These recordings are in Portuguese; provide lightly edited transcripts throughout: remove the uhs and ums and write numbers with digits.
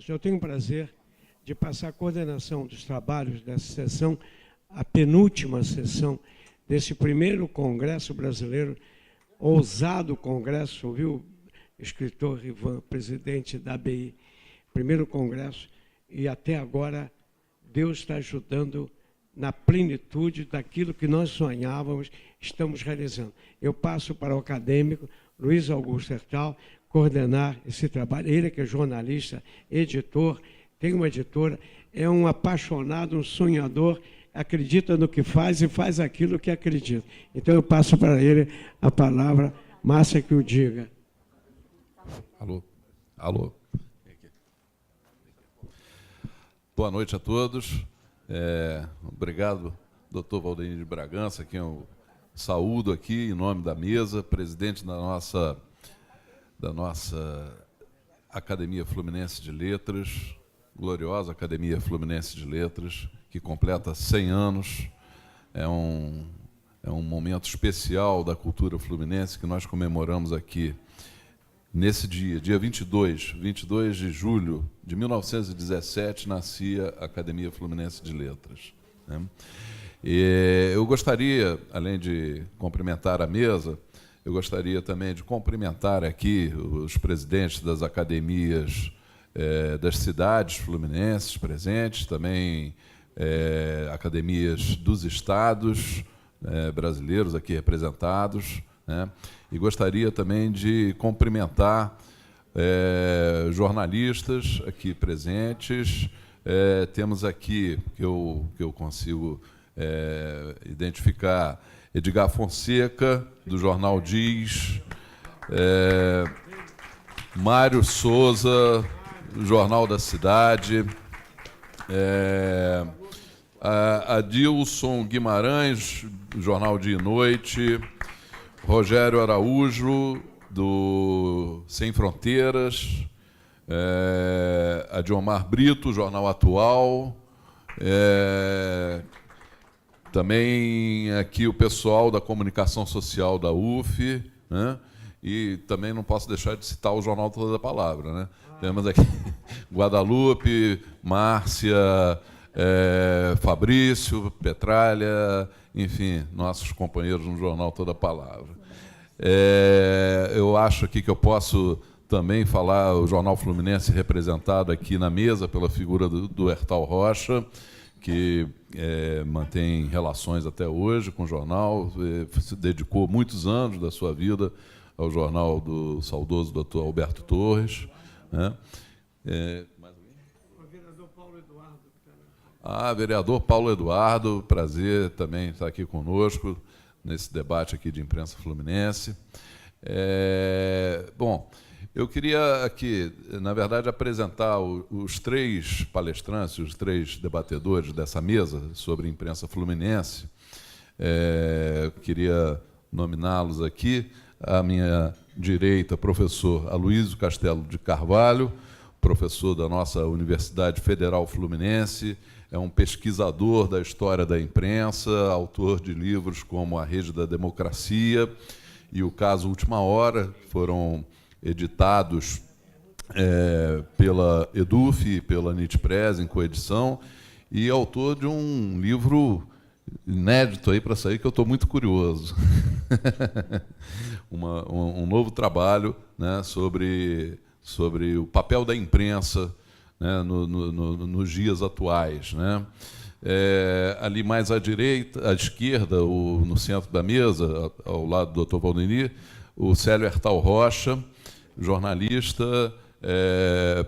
Eu tenho o prazer de passar a coordenação dos trabalhos dessa sessão, a penúltima sessão desse primeiro Congresso Brasileiro, ousado congresso, viu, escritor Ivan, presidente da ABI, primeiro congresso, e até agora Deus está ajudando na plenitude daquilo que nós sonhávamos, estamos realizando. Eu passo para o acadêmico Luiz Augusto Hertal coordenar esse trabalho. Ele que é jornalista, editor, tem uma editora, é um apaixonado, um sonhador, acredita no que faz e faz aquilo que acredita. Então eu passo para ele a palavra, Márcia que o diga. Alô, alô. Boa noite a todos. Obrigado, doutor Valdenir de Bragança, quem eu saúdo aqui em nome da mesa, presidente da nossa Academia Fluminense de Letras, gloriosa Academia Fluminense de Letras, que completa 100 anos. É um momento especial da cultura fluminense que nós comemoramos aqui nesse dia 22 de julho de 1917, nascia a Academia Fluminense de Letras, né? E eu gostaria, além de cumprimentar a mesa, eu gostaria também de cumprimentar aqui os presidentes das academias das cidades fluminenses presentes, também academias dos estados brasileiros aqui representados, né? E gostaria também de cumprimentar jornalistas aqui presentes. Temos aqui, que eu consigo identificar, Edgar Fonseca, do Jornal Diz, Mário Souza, do Jornal da Cidade, Adilson Guimarães, do Jornal Dia e Noite, Rogério Araújo, do Sem Fronteiras, Adiomar Brito, Jornal Atual, também aqui o pessoal da comunicação social da UF, né? E também não posso deixar de citar o Jornal Toda a Palavra, né? Temos aqui Guadalupe, Márcia, Fabrício, Petralha, enfim, nossos companheiros no Jornal Toda a Palavra. Eu acho aqui que eu posso também falar o Jornal Fluminense representado aqui na mesa pela figura do Hertal Rocha, que mantém relações até hoje com o jornal, se dedicou muitos anos da sua vida ao jornal do saudoso Dr. Alberto Torres, né? Vereador Paulo Eduardo, prazer também estar aqui conosco nesse debate aqui de imprensa fluminense. Bom, eu queria aqui, na verdade, apresentar os três palestrantes, os três debatedores dessa mesa sobre imprensa fluminense. Queria nominá-los aqui. À minha direita, professor Aloysio Castelo de Carvalho, professor da nossa Universidade Federal Fluminense, é um pesquisador da história da imprensa, autor de livros como A Rede da Democracia e O Caso Última Hora, foram editados pela EDUF e pela Nitpress em coedição, e autor de um livro inédito aí para sair, que eu estou muito curioso. Um novo trabalho, né, sobre o papel da imprensa, né, nos dias atuais, né? Ali mais à direita, à esquerda, no centro da mesa, ao lado do Dr. Valdenir, o Célio Hertal Rocha, jornalista,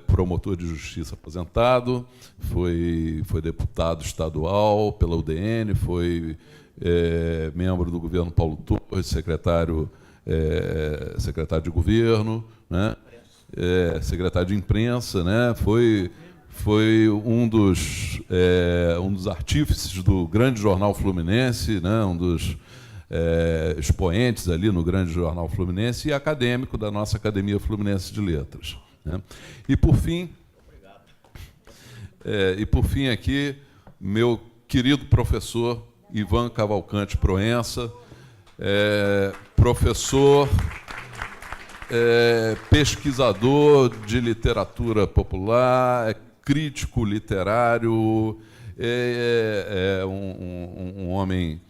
promotor de justiça aposentado, foi deputado estadual pela UDN, foi membro do governo Paulo Torres, secretário de governo, né? Secretário de imprensa, né? Foi um dos artífices do grande jornal fluminense, né? Um dos expoentes ali no grande jornal fluminense e acadêmico da nossa Academia Fluminense de Letras, né? E por fim aqui, meu querido professor Ivan Cavalcante Proença, professor pesquisador de literatura popular, crítico literário, é um homem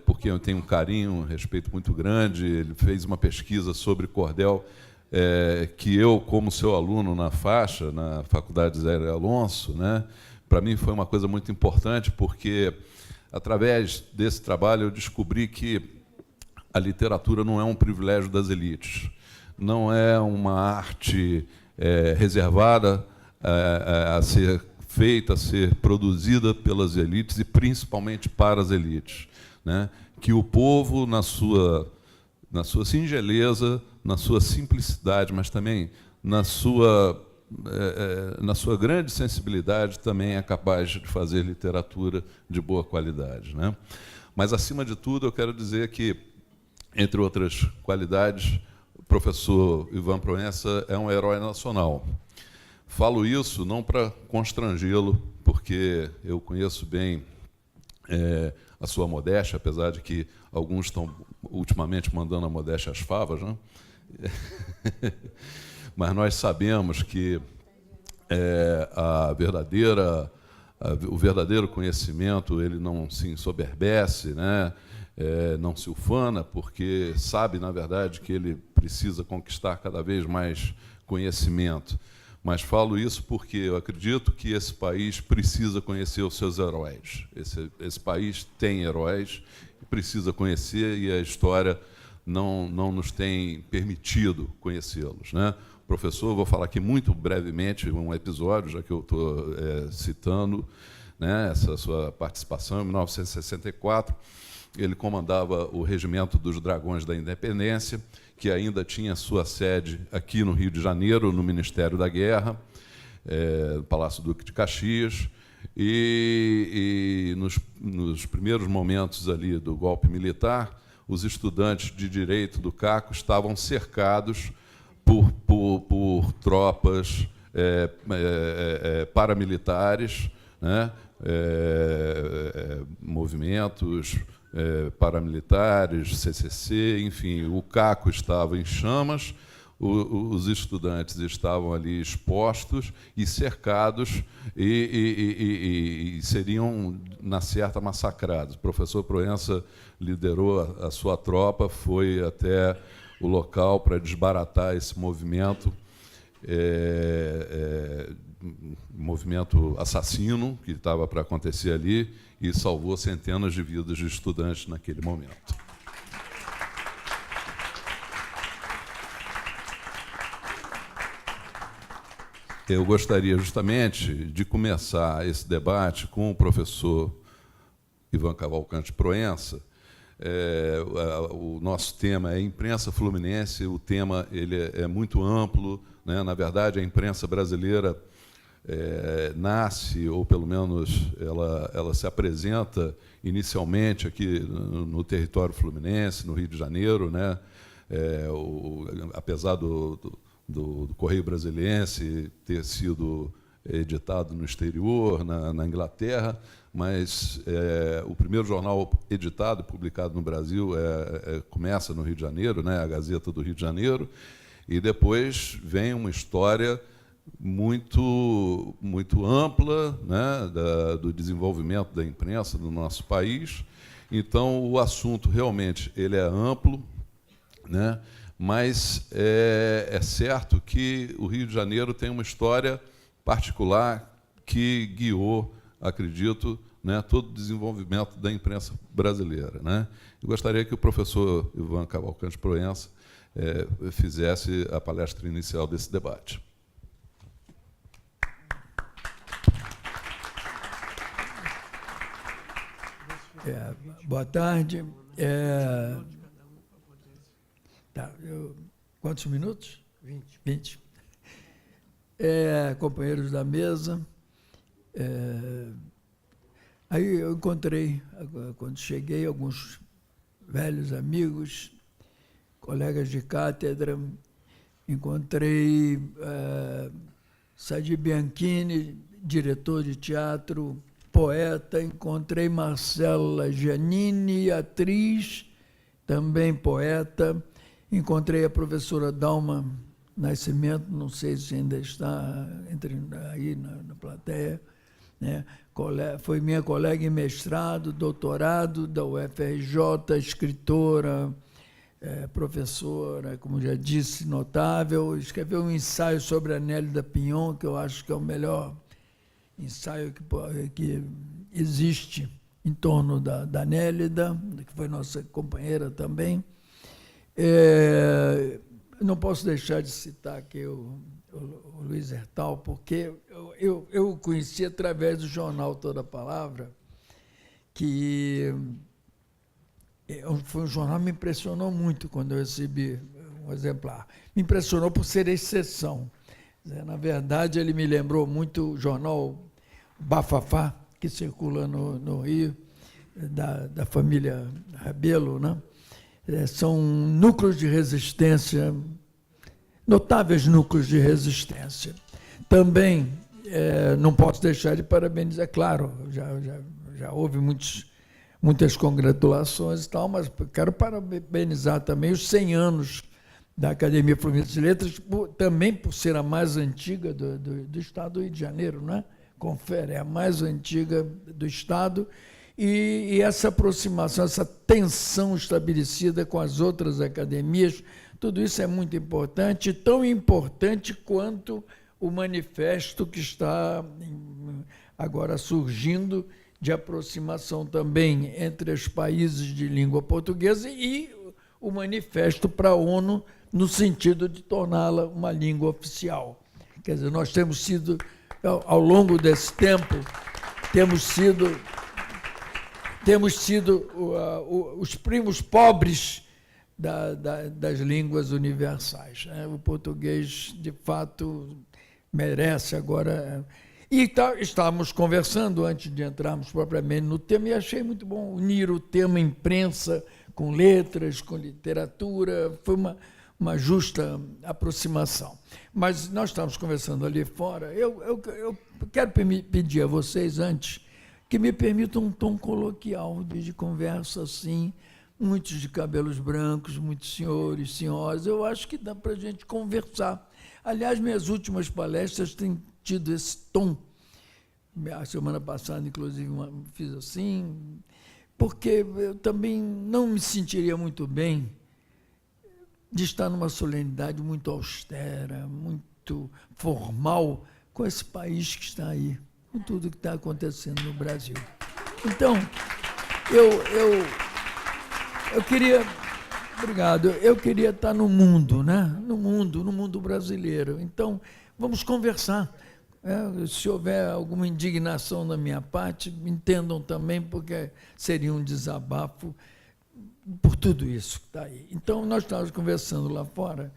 por quem eu tenho um carinho, um respeito muito grande. Ele fez uma pesquisa sobre cordel que eu, como seu aluno na faixa, na Faculdade Zé Alonso, né, para mim foi uma coisa muito importante, porque, através desse trabalho, eu descobri que a literatura não é um privilégio das elites, não é uma arte reservada a ser feita, a ser produzida pelas elites, e principalmente para as elites, né? Que o povo, na sua singeleza, na sua simplicidade, mas também na sua grande sensibilidade, também é capaz de fazer literatura de boa qualidade, né? Mas, acima de tudo, eu quero dizer que, entre outras qualidades, o professor Ivan Proença é um herói nacional. Falo isso não para constrangê-lo, porque eu conheço bem a sua modéstia, apesar de que alguns estão ultimamente mandando a modéstia às favas, né? Mas nós sabemos que o verdadeiro conhecimento, ele não se ensoberbece, né? Não se ufana, porque sabe, na verdade, que ele precisa conquistar cada vez mais conhecimento. Mas falo isso porque eu acredito que esse país precisa conhecer os seus heróis. Esse país tem heróis e precisa conhecer, e a história não nos tem permitido conhecê-los, né? Professor, vou falar aqui muito brevemente um episódio, já que eu estou citando, né, essa sua participação. Em 1964, ele comandava o Regimento dos Dragões da Independência, que ainda tinha sua sede aqui no Rio de Janeiro, no Ministério da Guerra, no Palácio Duque de Caxias, e nos primeiros momentos ali do golpe militar, os estudantes de Direito do CACO estavam cercados por tropas paramilitares, né, movimentos paramilitares, CCC, enfim, o CACO estava em chamas, os estudantes estavam ali expostos e cercados e seriam, na certa, massacrados. O professor Proença liderou a sua tropa, foi até o local para desbaratar esse movimento, movimento assassino que estava para acontecer ali, e salvou centenas de vidas de estudantes naquele momento. Eu gostaria justamente de começar esse debate com o professor Ivan Cavalcante Proença. O nosso tema é imprensa fluminense. O tema ele é muito amplo, né? Na verdade, a imprensa brasileira nasce, ou pelo menos ela se apresenta inicialmente aqui no território fluminense, no Rio de Janeiro, né? Apesar do Correio Brasiliense ter sido editado no exterior, na Inglaterra, mas o primeiro jornal editado e publicado no Brasil começa no Rio de Janeiro, né? A Gazeta do Rio de Janeiro, e depois vem uma história muito ampla, né, do desenvolvimento da imprensa no nosso país. Então, o assunto realmente ele é amplo, né, mas é certo que o Rio de Janeiro tem uma história particular que guiou, acredito, né, todo o desenvolvimento da imprensa brasileira, né? Eu gostaria que o professor Ivan Cavalcante Proença fizesse a palestra inicial desse debate. Boa tarde. Quantos minutos? 20. Companheiros da mesa, aí eu encontrei, quando cheguei, alguns velhos amigos, colegas de cátedra. Encontrei Sadi Bianchini, diretor de teatro, poeta. Encontrei Marcela Giannini, atriz, também poeta. Encontrei a professora Dalma Nascimento, não sei se ainda está aí na plateia, né? Foi minha colega em mestrado, doutorado da UFRJ, escritora, professora, como já disse, notável. Escreveu um ensaio sobre a Nélida Pinhon, que eu acho que é o melhor ensaio que existe em torno da Nélida, que foi nossa companheira também. Não posso deixar de citar aqui o Luiz Hertal, porque eu o conheci através do jornal Toda Palavra, que foi um jornal que me impressionou muito quando eu recebi um exemplar. Me impressionou por ser exceção. Na verdade, ele me lembrou muito o jornal Bafafá, que circula no Rio, da família Rabelo, né? São núcleos de resistência, notáveis núcleos de resistência. Também não posso deixar de parabenizar, claro, já houve muitas congratulações e tal, mas quero parabenizar também os 100 anos da Academia Fluminense de Letras, também por ser a mais antiga do Estado do Rio de Janeiro, né? Confere, é a mais antiga do Estado, e essa aproximação, essa tensão estabelecida com as outras academias, tudo isso é muito importante, tão importante quanto o manifesto que está agora surgindo de aproximação também entre os países de língua portuguesa e o manifesto para a ONU no sentido de torná-la uma língua oficial. Quer dizer, nós temos sido, ao longo desse tempo, temos sido os primos pobres das línguas universais, né? O português, de fato, merece agora. E estávamos conversando antes de entrarmos propriamente no tema, e achei muito bom unir o tema imprensa com letras, com literatura, foi uma justa aproximação. Mas nós estávamos conversando ali fora, eu quero pedir a vocês, antes, que me permitam um tom coloquial de conversa assim, muitos de cabelos brancos, muitos senhores, senhoras, eu acho que dá para a gente conversar. Aliás, minhas últimas palestras têm tido esse tom. A semana passada, inclusive, fiz assim, porque eu também não me sentiria muito bem de estar numa solenidade muito austera, muito formal, com esse país que está aí, com tudo que está acontecendo no Brasil. Então, eu queria... Obrigado. Eu queria estar no mundo, né? No mundo brasileiro. Então, vamos conversar. Se houver alguma indignação da minha parte, entendam também, porque seria um desabafo por tudo isso que está aí. Então, nós estávamos conversando lá fora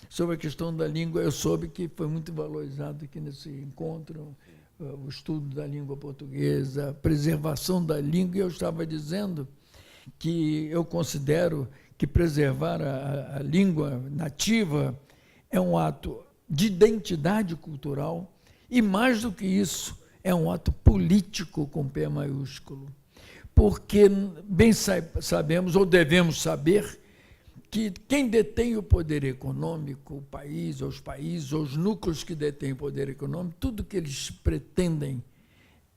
sobre a questão da língua. Eu soube que foi muito valorizado aqui nesse encontro o estudo da língua portuguesa, a preservação da língua, e eu estava dizendo que eu considero que preservar a língua nativa é um ato de identidade cultural e, mais do que isso, é um ato político com P maiúsculo. Porque bem sabemos, ou devemos saber, que quem detém o poder econômico, o país, ou os países, ou os núcleos que detêm o poder econômico, tudo que eles pretendem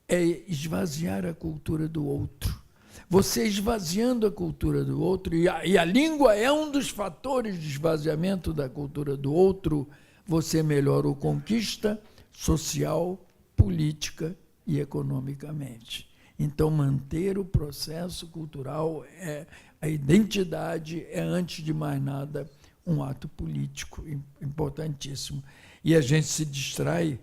é esvaziar a cultura do outro. Você esvaziando a cultura do outro, e a língua é um dos fatores de esvaziamento da cultura do outro, você melhora o conquista social, política e economicamente. Então, manter o processo cultural, a identidade é, antes de mais nada, um ato político importantíssimo. E a gente se distrai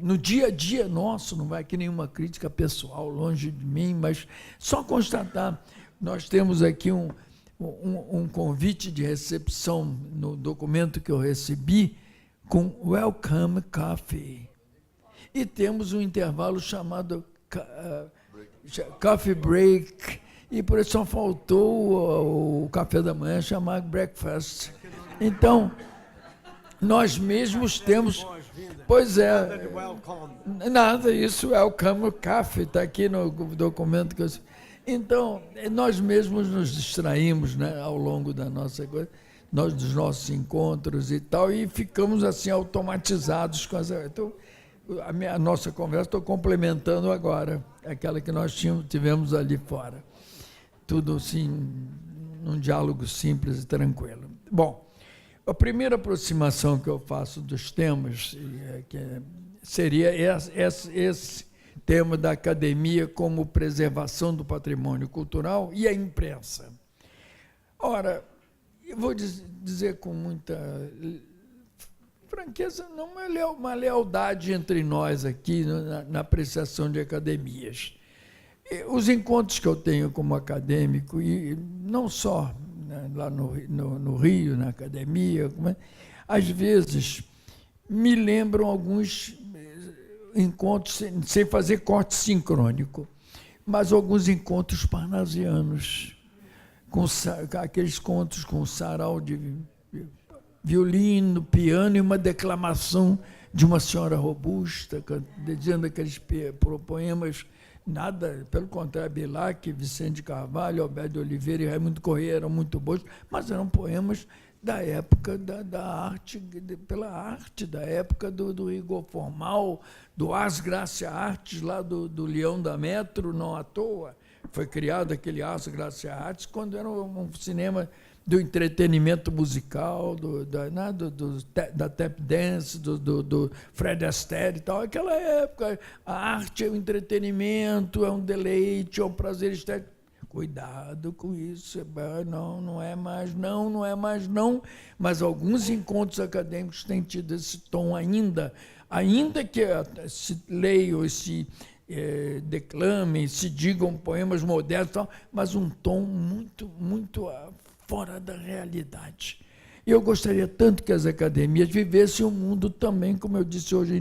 no dia a dia nosso, não vai aqui nenhuma crítica pessoal, longe de mim, mas só constatar, nós temos aqui um convite de recepção no documento que eu recebi, com Welcome Coffee. E temos um intervalo chamado Coffee Break, e por isso só faltou o café da manhã chamar Breakfast. Então, nós mesmos temos... Pois é, nada, isso é o Welcome Coffee, está aqui no documento que eu... Então, nós mesmos nos distraímos, né, ao longo da nossa coisa, dos nossos encontros e tal, e ficamos assim automatizados com essa. Então, a nossa conversa, estou complementando agora aquela que nós tivemos ali fora. Tudo assim, num diálogo simples e tranquilo. Bom, a primeira aproximação que eu faço dos temas seria esse tema da academia como preservação do patrimônio cultural e a imprensa. Ora, eu vou dizer com muita franqueza, não uma lealdade entre nós aqui na apreciação de academias. Os encontros que eu tenho como acadêmico, e não só, né, lá no Rio, na academia, às vezes me lembram alguns encontros, sem fazer corte sincrônico, mas alguns encontros parnasianos, com aqueles contos com sarau de violino, piano e uma declamação de uma senhora robusta, dizendo aqueles poemas, nada, pelo contrário, Bilac, Vicente de Carvalho, Alberto de Oliveira e Raimundo Corrêa eram muito bons, mas eram poemas da época da arte, pela arte, da época do rigor formal, do Ars Gracia Artes, lá do Leão da Metro, não à toa. Foi criado aquele Ars Gracia Artes quando era um cinema do entretenimento musical, da tap dance, do Fred Astaire e tal. Aquela época, a arte é um entretenimento, é um deleite, é um prazer estético. Cuidado com isso, não é mais não, mas alguns encontros acadêmicos têm tido esse tom ainda que se leiam, se declamem, se digam poemas modernos, tal, mas um tom muito, muito fora da realidade. Eu gostaria tanto que as academias vivessem um mundo também, como eu disse hoje,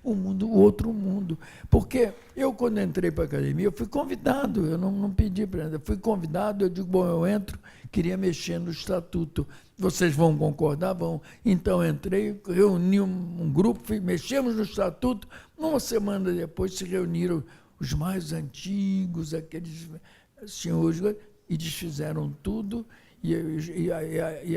o outro mundo. Porque eu, quando entrei para a academia, eu fui convidado, eu não pedi para entrar, fui convidado, eu digo, bom, eu entro, queria mexer no estatuto. Vocês vão concordar? Vão. Então, entrei, reuni um grupo, mexemos no estatuto, uma semana depois se reuniram os mais antigos, aqueles senhores, e desfizeram tudo. E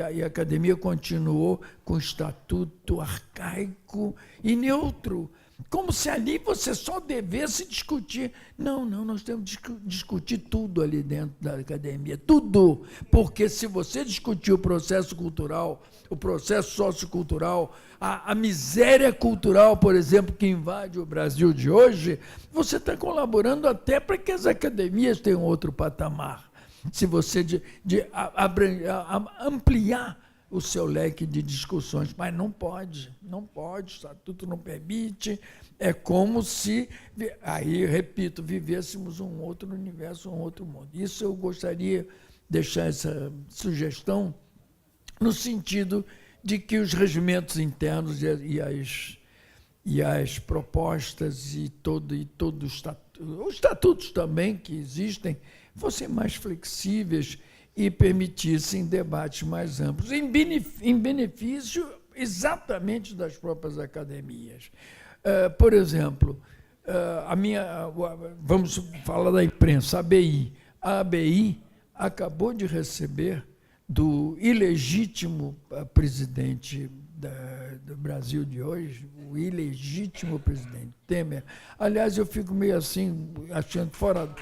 a academia continuou com o estatuto arcaico e neutro, como se ali você só devesse discutir. Não, nós temos que discutir tudo ali dentro da academia, tudo, porque se você discutir o processo cultural, o processo sociocultural, a miséria cultural, por exemplo, que invade o Brasil de hoje, você está colaborando até para que as academias tenham outro patamar. Se você ampliar o seu leque de discussões, mas não pode, o estatuto não permite, é como se, aí, repito, vivêssemos um outro universo, um outro mundo. Isso eu gostaria de deixar essa sugestão no sentido de que os regimentos internos e as propostas e todo os estatutos também que existem, fossem mais flexíveis e permitissem debates mais amplos, em benefício exatamente das próprias academias. Por exemplo, vamos falar da imprensa, a ABI. A ABI acabou de receber do ilegítimo presidente do Brasil de hoje, o ilegítimo presidente Temer. Aliás, eu fico meio assim, achando fora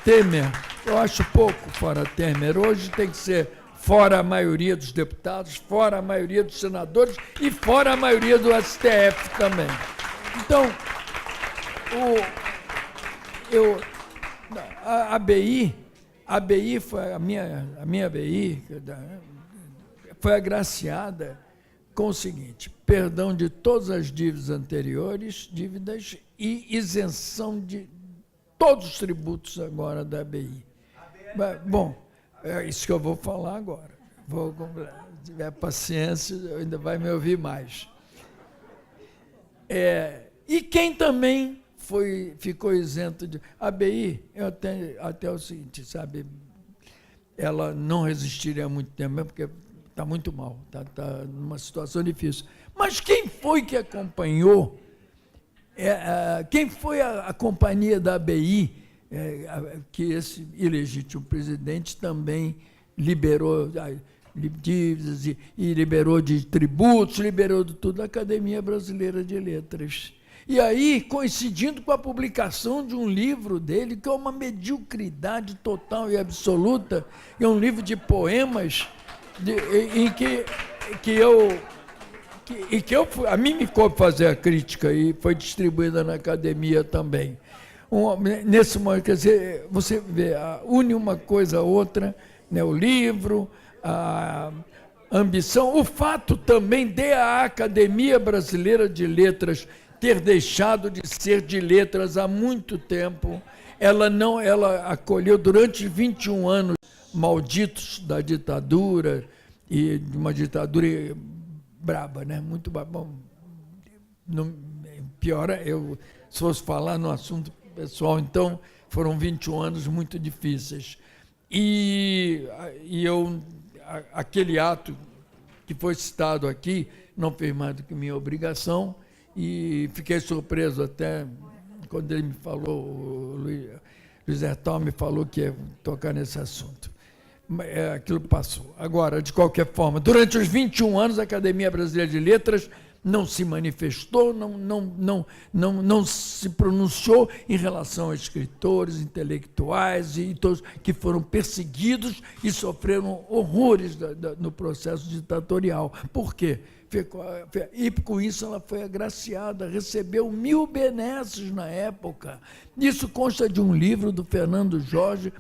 Temer, eu acho pouco fora Temer. Hoje tem que ser fora a maioria dos deputados, fora a maioria dos senadores e fora a maioria do STF também. Então, a ABI foi a minha ABI foi agraciada com o seguinte: perdão de todas as dívidas anteriores, e isenção de todos os tributos agora da ABI. Bom, é isso que eu vou falar agora. Se tiver paciência, ainda vai me ouvir mais. E quem também ficou isento de... A ABI, até o seguinte, sabe, ela não resistiria muito tempo, mesmo porque está muito mal, está numa situação difícil. Mas quem foi que acompanhou Quem foi a companhia da ABI, que esse ilegítimo presidente também liberou dívidas e liberou de tributos, liberou de tudo, a Academia Brasileira de Letras. E aí, coincidindo com a publicação de um livro dele, que é uma mediocridade total e absoluta, é um livro de poemas em que a mim me coube fazer a crítica e foi distribuída na academia também. Nesse momento, quer dizer, você vê, une uma coisa a outra, né, o livro, a ambição, o fato também de a Academia Brasileira de Letras ter deixado de ser de letras há muito tempo. Ela acolheu durante 21 anos malditos da ditadura, e de uma ditadura braba, né? Muito bom. Pior, se fosse falar no assunto pessoal, então foram 21 anos muito difíceis. E aquele ato que foi citado aqui não fez mais do que minha obrigação, e fiquei surpreso até quando ele me falou, o Luiz Hertal me falou que ia tocar nesse assunto. Aquilo passou. Agora, de qualquer forma, durante os 21 anos, a Academia Brasileira de Letras não se manifestou, não se pronunciou em relação a escritores, intelectuais e todos que foram perseguidos e sofreram horrores no processo ditatorial. Por quê? E com isso ela foi agraciada, recebeu 1000 benesses na época. Isso consta de um livro do Fernando Jorge,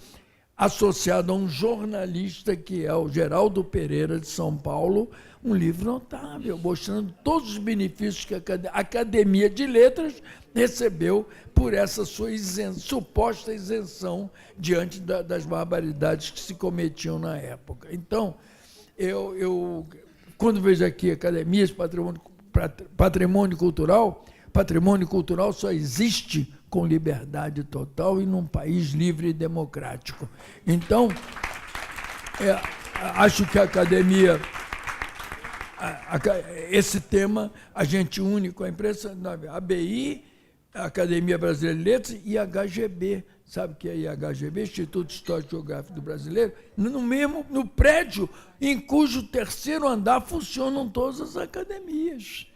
associado a um jornalista que é o Geraldo Pereira, de São Paulo, um livro notável, mostrando todos os benefícios que a Academia de Letras recebeu por essa sua suposta isenção diante das barbaridades que se cometiam na época. Então, quando vejo aqui academias, patrimônio cultural só existe com liberdade total e num país livre e democrático. Então, acho que a academia, esse tema, a gente une com a imprensa, a ABI, a Academia Brasileira de Letras e a HGB. Sabe o que é a HGB? Instituto Histórico e Geográfico do Brasileiro? No prédio em cujo terceiro andar funcionam todas as academias.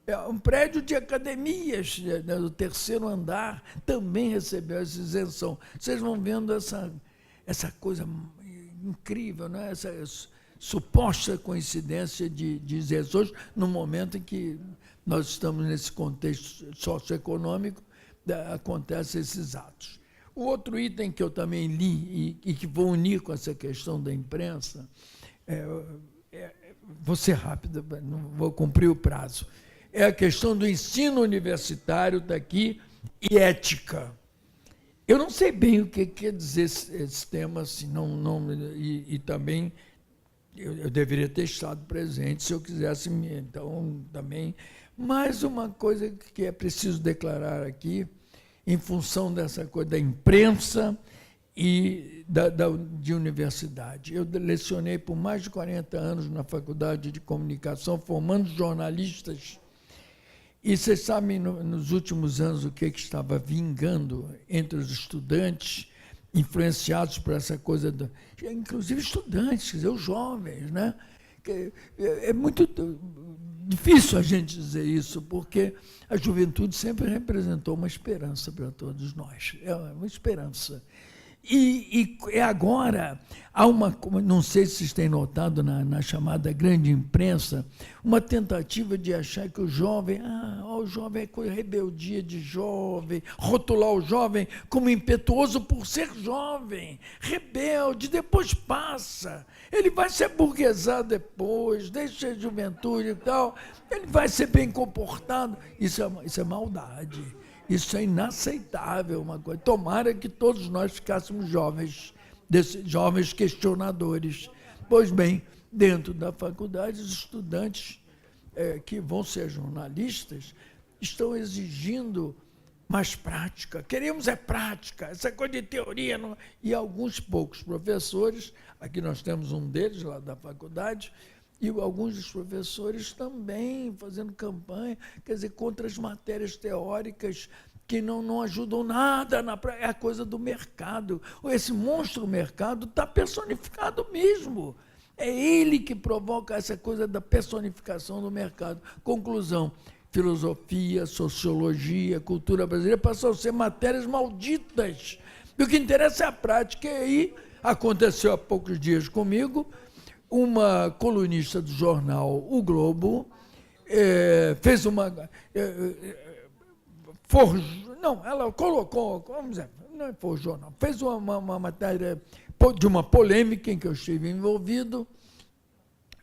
É um prédio de academias, né, do terceiro andar, também recebeu essa isenção. Vocês vão vendo essa coisa incrível, né? Essa suposta coincidência de isenções no momento em que nós estamos nesse contexto socioeconômico, acontecem esses atos. O outro item que eu também li e que vou unir com essa questão da imprensa, vou ser rápido, não vou cumprir o prazo, é a questão do ensino universitário daqui e ética. Eu não sei bem o que quer dizer esse tema, assim, e também eu deveria ter estado presente se eu quisesse, então, também. Mas uma coisa que é preciso declarar aqui, em função dessa coisa da imprensa e de universidade. Eu lecionei por mais de 40 anos na Faculdade de Comunicação, formando jornalistas. E vocês sabem, nos últimos anos, o que estava vingando entre os estudantes, influenciados por essa coisa, inclusive estudantes, quer dizer, os jovens, né? É muito difícil a gente dizer isso, porque a juventude sempre representou uma esperança para todos nós, é uma esperança. E agora há não sei se vocês têm notado na chamada grande imprensa, uma tentativa de achar que o jovem, o jovem é coisa, rebeldia de jovem, rotular o jovem como impetuoso por ser jovem, rebelde, depois passa, ele vai se aburguesar depois, deixa a juventude e tal, ele vai ser bem comportado. Isso é maldade. Isso é inaceitável, uma coisa. Tomara que todos nós ficássemos jovens questionadores. Pois bem, dentro da faculdade, os estudantes que vão ser jornalistas estão exigindo mais prática. Queremos prática, essa coisa de teoria. E alguns poucos professores, aqui nós temos um deles lá da faculdade, E alguns dos professores também fazendo campanha, quer dizer, contra as matérias teóricas que não ajudam nada, é a coisa do mercado. Esse monstro mercado está personificado mesmo. É ele que provoca essa coisa da personificação do mercado. Conclusão, filosofia, sociologia, cultura brasileira passam a ser matérias malditas. E o que interessa é a prática. E aí aconteceu há poucos dias comigo, uma colunista do jornal O Globo fez uma... ela colocou, vamos dizer, não forjou, não, fez uma matéria de uma polêmica em que eu estive envolvido,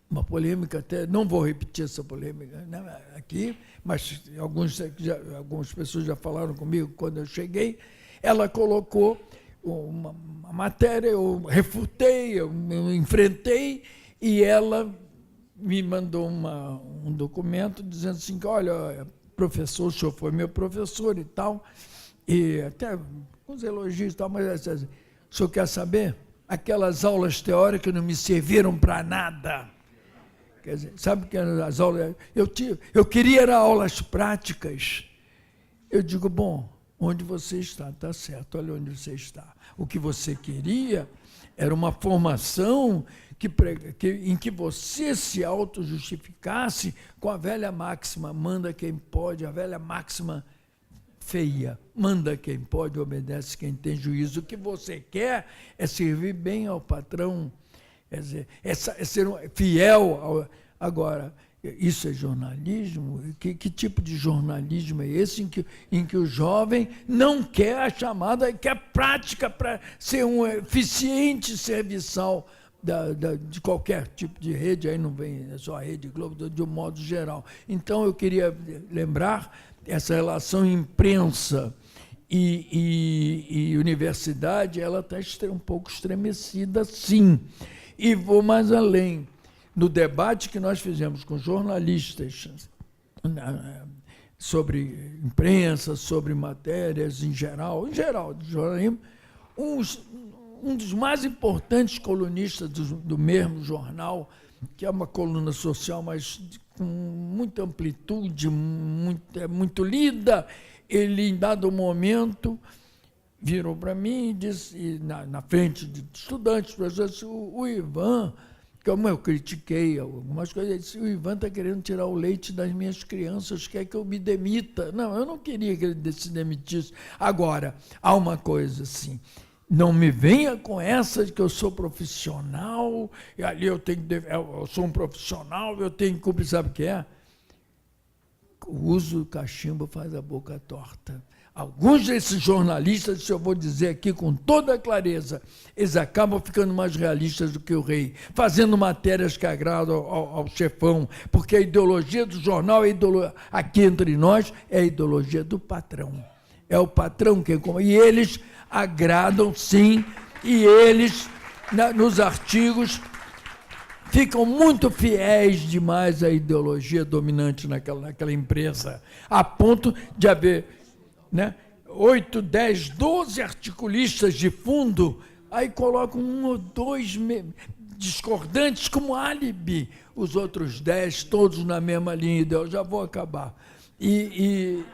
uma polêmica até, não vou repetir essa polêmica, né, aqui, mas algumas pessoas já falaram comigo quando eu cheguei. Ela colocou uma matéria, eu refutei, eu enfrentei, e ela me mandou um documento dizendo assim, olha, professor, o senhor foi meu professor e tal, e até uns elogios e tal, mas o senhor quer saber? Aquelas aulas teóricas não me serviram para nada. Quer dizer, sabe que as aulas... Eu queria era aulas práticas. Eu digo, bom, onde você está certo, olha onde você está. O que você queria era uma formação em que você se auto-justificasse com a velha máxima, manda quem pode, a velha máxima feia, manda quem pode, obedece quem tem juízo. O que você quer é servir bem ao patrão, quer dizer, é ser fiel. Agora, isso é jornalismo? Que tipo de jornalismo é esse em que o jovem não quer a chamada, quer prática para ser um eficiente serviçal de qualquer tipo de rede, aí não vem só a Rede Globo, de um modo geral. Então, eu queria lembrar essa relação imprensa e universidade, ela está um pouco estremecida, sim. E vou mais além. No debate que nós fizemos com jornalistas sobre imprensa, sobre matérias em geral de jornalismo, um dos mais importantes colunistas do mesmo jornal, que é uma coluna social, mas com muita amplitude, muito lida, ele, em dado momento, virou para mim e disse, na frente de estudantes, professores, o Ivan, como eu critiquei algumas coisas, ele disse, o Ivan está querendo tirar o leite das minhas crianças, quer que eu me demita. Não, eu não queria que ele se demitisse. Agora, há uma coisa assim, não me venha com essa de que eu sou profissional, e ali eu sou um profissional, eu tenho que cumprir, sabe o que é? O uso do cachimbo faz a boca torta. Alguns desses jornalistas, se eu vou dizer aqui com toda clareza, eles acabam ficando mais realistas do que o rei, fazendo matérias que agradam ao chefão, porque a ideologia do jornal, aqui entre nós, é a ideologia do patrão. É o patrão quem come. E eles agradam, sim, e eles, nos artigos, ficam muito fiéis demais à ideologia dominante naquela empresa, a ponto de haver 8, 10, 12 articulistas de fundo, aí colocam 1 ou 2 discordantes como álibi, os outros 10 todos na mesma linha, eu já vou acabar. E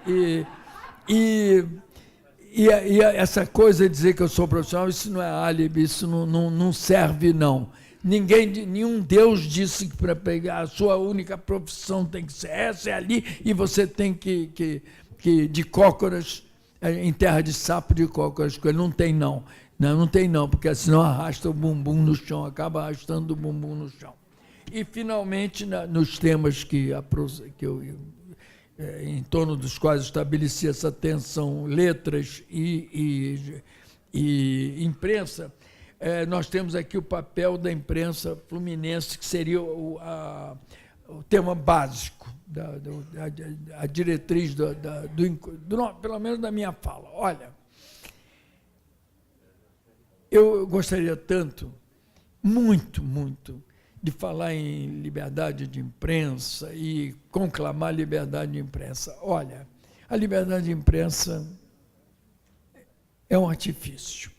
essa coisa de dizer que eu sou profissional, isso não é álibi, isso não serve, não. Nenhum Deus disse que para pegar a sua única profissão tem que ser essa, é ali, e você tem que de cócoras, em terra de sapo de cócoras, que ele não tem não. Não tem não, porque senão arrasta o bumbum no chão, acaba arrastando o bumbum no chão. E, finalmente, nos temas em torno dos quais estabeleci essa tensão, letras e imprensa, nós temos aqui o papel da imprensa fluminense, que seria o tema básico, a diretriz, pelo menos da minha fala. Olha, eu gostaria tanto, muito, de falar em liberdade de imprensa e conclamar liberdade de imprensa. Olha, a liberdade de imprensa é um artifício.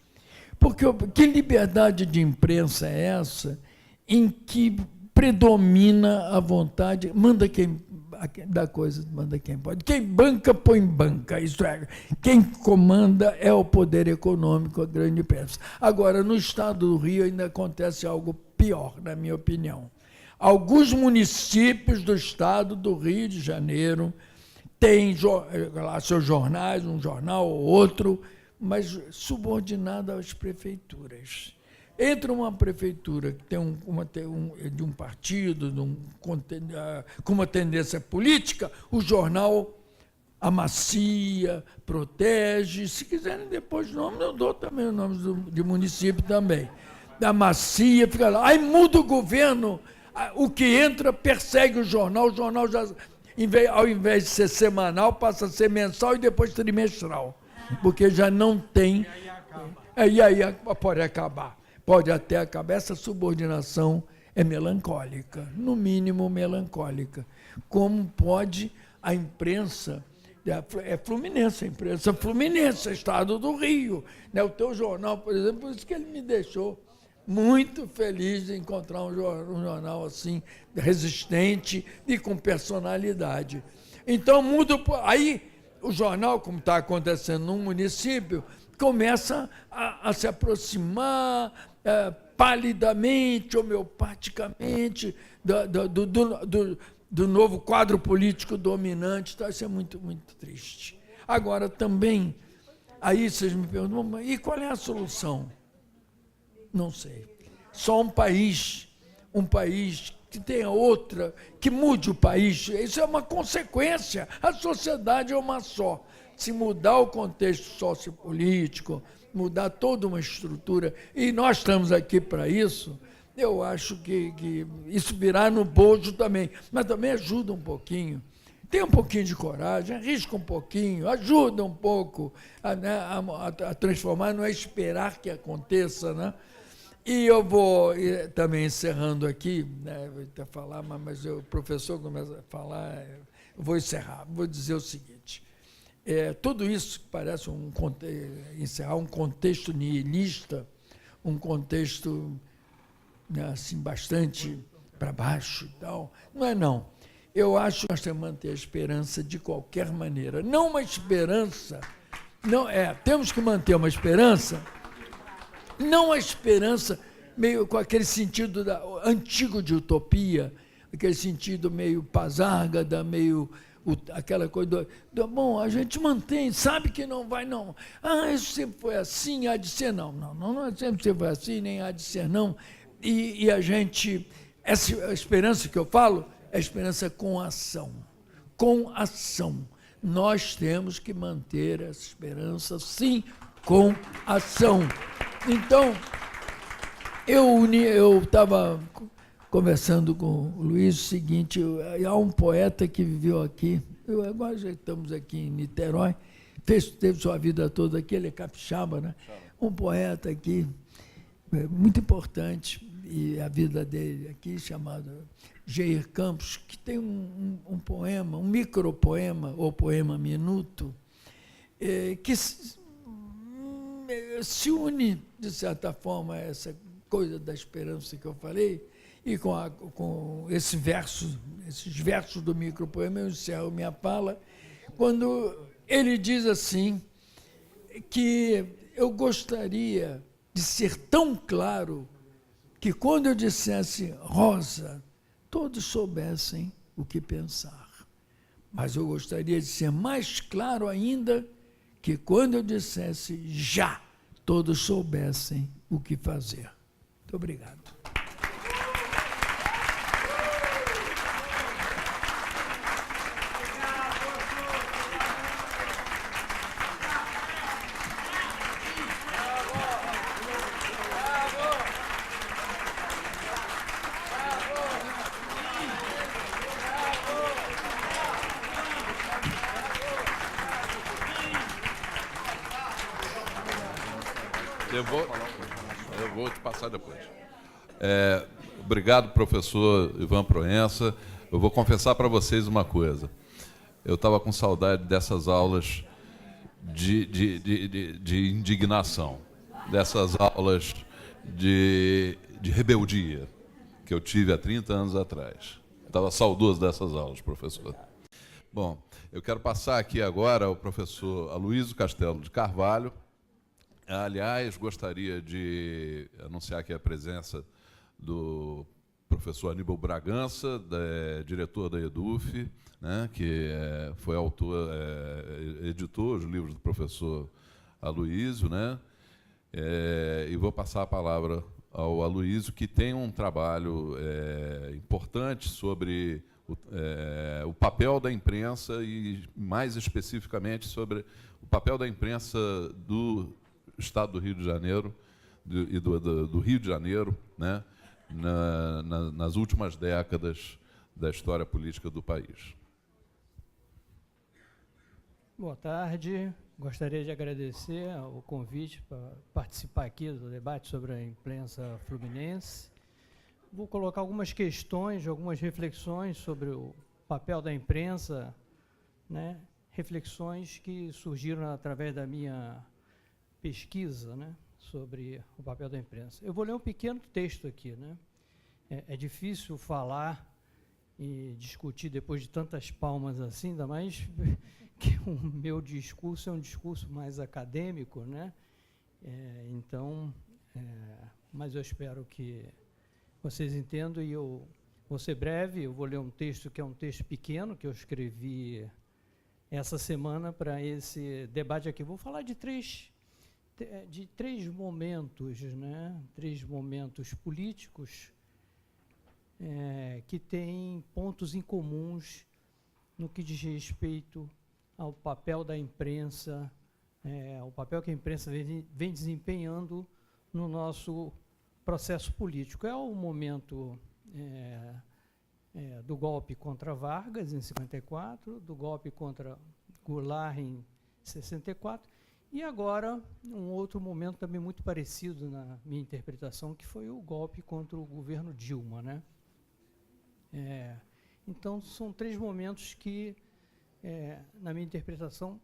Porque que liberdade de imprensa é essa em que predomina a vontade, manda quem da coisa, manda quem pode. Quem banca, põe banca. Isso é, quem comanda é o poder econômico, a grande peça. Agora, no estado do Rio ainda acontece algo pior, na minha opinião. Alguns municípios do estado do Rio de Janeiro têm lá seus jornais, um jornal ou outro, mas subordinado às prefeituras. Entra uma prefeitura que tem de um partido, com uma tendência política, o jornal amacia, protege. Se quiserem depois nome, eu dou também o nome de município também. Amacia, fica lá. Aí muda o governo, o que entra persegue o jornal já, ao invés de ser semanal, passa a ser mensal e depois trimestral, porque já não tem. E aí pode acabar. Pode até acabar. Essa subordinação é melancólica, no mínimo melancólica. Como pode a imprensa, é Fluminense, a imprensa Fluminense, Estado do Rio, né? O teu jornal, por exemplo, por isso que ele me deixou muito feliz de encontrar um jornal assim, resistente e com personalidade. Então, muda. Aí, o jornal, como está acontecendo num município, começa a se aproximar palidamente, homeopaticamente, do novo quadro político dominante. Então, isso é muito, muito triste. Agora, também, aí vocês me perguntam, e qual é a solução? Não sei. Só um país que tenha outra, que mude o país. Isso é uma consequência. A sociedade é uma só. Se mudar o contexto sociopolítico, mudar toda uma estrutura, e nós estamos aqui para isso, eu acho que isso virá no bojo também, mas também ajuda um pouquinho. Tem um pouquinho de coragem, arrisca um pouquinho, ajuda um pouco a transformar, não é esperar que aconteça, né? E eu vou também encerrando aqui, né, vou até falar, mas o professor começa a falar, eu vou encerrar, vou dizer o seguinte. Tudo isso parece encerrar um contexto nihilista, um contexto, né, assim, bastante para baixo e tal. Não é, não. Eu acho que nós temos que manter a esperança de qualquer maneira. Não uma esperança, temos que manter uma esperança, não a esperança meio com aquele sentido antigo de utopia, aquele sentido meio pasárgada, meio aquela coisa bom, a gente mantém, sabe que não vai, não. Isso sempre foi assim, há de ser, não sempre foi assim, nem há de ser, não. E a gente, essa esperança que eu falo, é esperança com ação. Com ação. Nós temos que manter essa esperança, sim, com ação. Então, eu estava conversando com o Luiz o seguinte, há um poeta que viveu aqui, agora já estamos aqui em Niterói, teve sua vida toda aqui, ele é capixaba, né? Um poeta aqui, muito importante, e a vida dele aqui, chamado Jair Campos, que tem um poema, um micropoema, ou poema minuto, que se une, de certa forma, a essa coisa da esperança que eu falei, e com esses versos do micropoema, eu encerro minha fala, quando ele diz assim, que eu gostaria de ser tão claro que quando eu dissesse rosa, todos soubessem o que pensar. Mas eu gostaria de ser mais claro ainda que quando eu dissesse já, todos soubessem o que fazer. Muito obrigado. Eu vou te passar depois. Obrigado, professor Ivan Proença. Eu vou confessar para vocês uma coisa. Eu estava com saudade dessas aulas de indignação, dessas aulas de rebeldia que eu tive há 30 anos atrás. Estava saudoso dessas aulas, professor. Bom, eu quero passar aqui agora ao professor Aloysio Castelo de Carvalho. Aliás, gostaria de anunciar aqui a presença do professor Aníbal Bragança, diretor da EDUF, né, que foi autor, editor os livros do professor Aloysio, né, e vou passar a palavra ao Aloysio, que tem um trabalho importante sobre o papel da imprensa e, mais especificamente, sobre o papel da imprensa do Estado do Rio de Janeiro e do Rio de Janeiro, né, nas últimas décadas da história política do país. Boa tarde. Gostaria de agradecer o convite para participar aqui do debate sobre a imprensa fluminense. Vou colocar algumas questões, algumas reflexões sobre o papel da imprensa, né? Reflexões que surgiram através da minha pesquisa, né, sobre o papel da imprensa. Eu vou ler um pequeno texto aqui, né? É difícil falar e discutir depois de tantas palmas assim, ainda mais que o meu discurso é um discurso mais acadêmico, né? Mas eu espero que vocês entendam, e eu vou ser breve. Eu vou ler um texto que é um texto pequeno, que eu escrevi essa semana para esse debate aqui. Vou falar de três momentos, né? 3 momentos políticos que têm pontos em comuns no que diz respeito ao papel da imprensa, o papel que a imprensa vem desempenhando no nosso processo político. É o momento do golpe contra Vargas, em 54, do golpe contra Goulart, em 64, e agora um outro momento também muito parecido na minha interpretação, que foi o golpe contra o governo Dilma, né? Então, são 3 momentos que, na minha interpretação,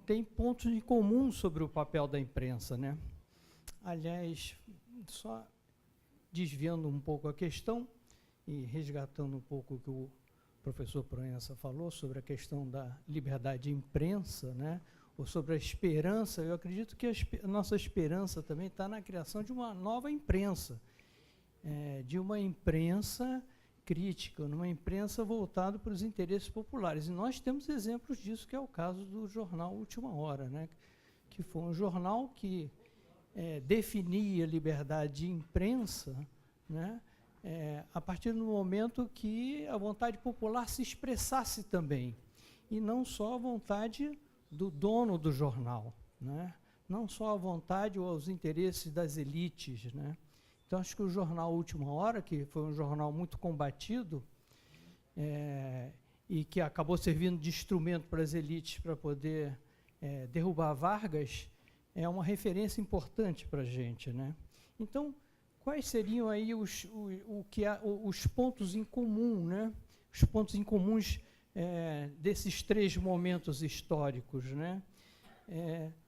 têm pontos em comum sobre o papel da imprensa, né? Aliás, só desviando um pouco a questão e resgatando um pouco o que o professor Proença falou sobre a questão da liberdade de imprensa, né? Ou sobre a esperança, eu acredito que a nossa esperança também está na criação de uma nova imprensa, de uma imprensa crítica, numa imprensa voltada para os interesses populares. E nós temos exemplos disso, que é o caso do jornal Última Hora, né? Que foi um jornal que definia liberdade de imprensa, né? A partir do momento que a vontade popular se expressasse também, e não só a vontade do dono do jornal, né? Não só a vontade ou os interesses das elites, né? Então, acho que o jornal Última Hora, que foi um jornal muito combatido, e que acabou servindo de instrumento para as elites para poder derrubar Vargas, é uma referência importante para a gente, né? Então, quais seriam aí os pontos em comum, né? Os pontos em comuns desses 3 momentos históricos, né?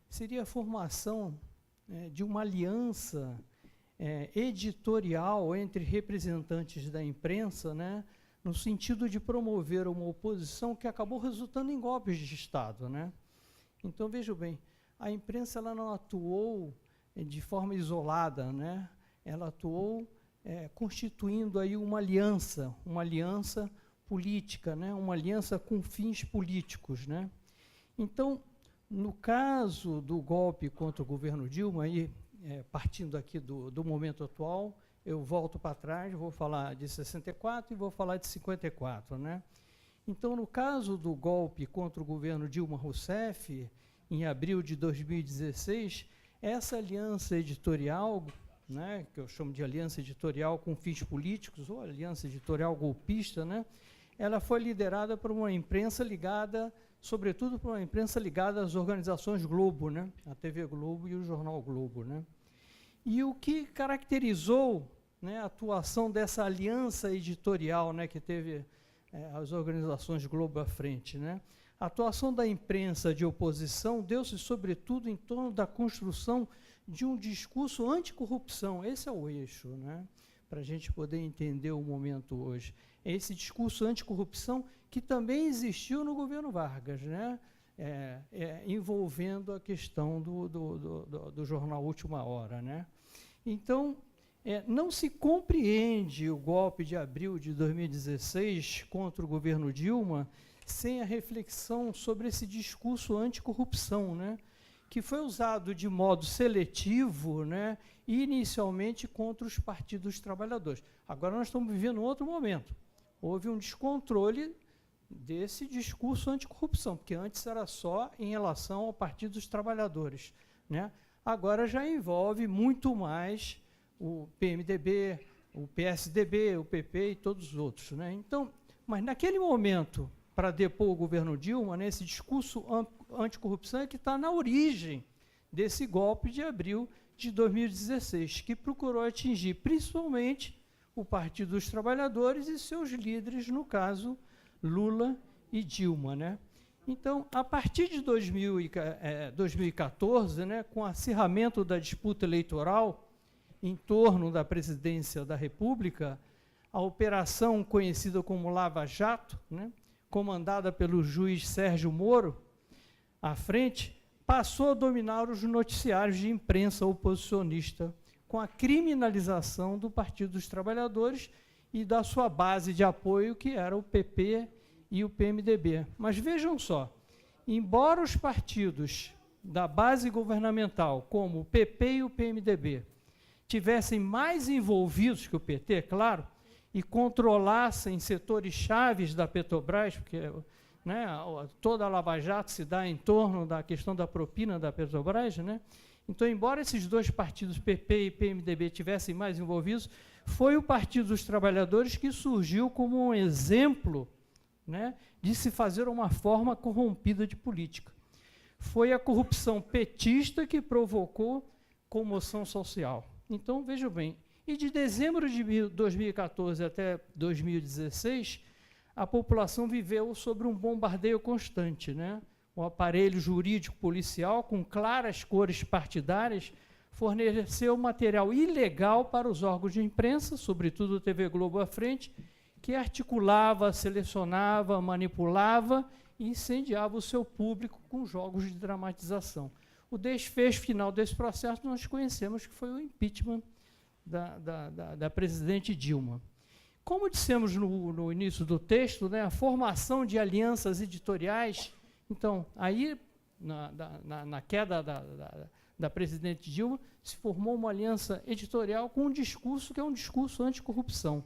Seria a formação de uma aliança editorial entre representantes da imprensa, né? No sentido de promover uma oposição que acabou resultando em golpes de Estado, né? Então, veja bem, a imprensa ela não atuou de forma isolada, né? Ela atuou constituindo aí uma aliança política, né? Uma aliança com fins políticos, né? Então, no caso do golpe contra o governo Dilma, aí, partindo aqui do momento atual, eu volto para trás, vou falar de 64 e vou falar de 54, né? Então, no caso do golpe contra o governo Dilma Rousseff, em abril de 2016, essa aliança editorial, né, que eu chamo de aliança editorial com fins políticos, ou aliança editorial golpista, né, ela foi liderada por uma imprensa ligada, sobretudo por uma imprensa ligada às organizações Globo, né, a TV Globo e o Jornal Globo, né. E o que caracterizou, né, a atuação dessa aliança editorial, né, que teve as organizações Globo à frente, né? A atuação da imprensa de oposição deu-se, sobretudo, em torno da construção de um discurso anticorrupção. Esse é o eixo, né? para a gente poder entender o momento hoje. É esse discurso anticorrupção que também existiu no governo Vargas, né? Envolvendo a questão do jornal Última Hora, né? Então, não se compreende o golpe de abril de 2016 contra o governo Dilma sem a reflexão sobre esse discurso anticorrupção, né? Que foi usado de modo seletivo, né? Inicialmente contra os partidos trabalhadores. Agora nós estamos vivendo um outro momento. Houve um descontrole desse discurso anticorrupção, porque antes era só em relação ao Partido dos Trabalhadores, né? Agora já envolve muito mais o PMDB, o PSDB, o PP e todos os outros, né? Então, mas naquele momento, para depor o governo Dilma, né, esse discurso anticorrupção é que está na origem desse golpe de abril de 2016, que procurou atingir principalmente o Partido dos Trabalhadores e seus líderes, no caso, Lula e Dilma, né? Então, a partir de 2014, né, com o acirramento da disputa eleitoral em torno da presidência da República, a operação conhecida como Lava Jato, né, comandada pelo juiz Sérgio Moro, à frente, passou a dominar os noticiários de imprensa oposicionista, com a criminalização do Partido dos Trabalhadores e da sua base de apoio, que era o PP e o PMDB. Mas vejam só, embora os partidos da base governamental, como o PP e o PMDB, tivessem mais envolvidos que o PT, claro, e controlassem setores chaves da Petrobras, porque, né, toda a Lava Jato se dá em torno da questão da propina da Petrobras, né? Então, embora esses dois partidos, PP e PMDB, tivessem mais envolvidos, foi o Partido dos Trabalhadores que surgiu como um exemplo, né, de se fazer uma forma corrompida de política. Foi a corrupção petista que provocou comoção social. Então, vejam bem, e de dezembro de 2014 até 2016, a população viveu sob um bombardeio constante, né? O aparelho jurídico policial, com claras cores partidárias, forneceu material ilegal para os órgãos de imprensa, sobretudo a TV Globo à frente, que articulava, selecionava, manipulava e incendiava o seu público com jogos de dramatização. O desfecho final desse processo nós conhecemos, que foi o impeachment da presidente Dilma. Como dissemos no início do texto, né, a formação de alianças editoriais, então, aí, na queda da presidente Dilma, se formou uma aliança editorial com um discurso que é um discurso anticorrupção.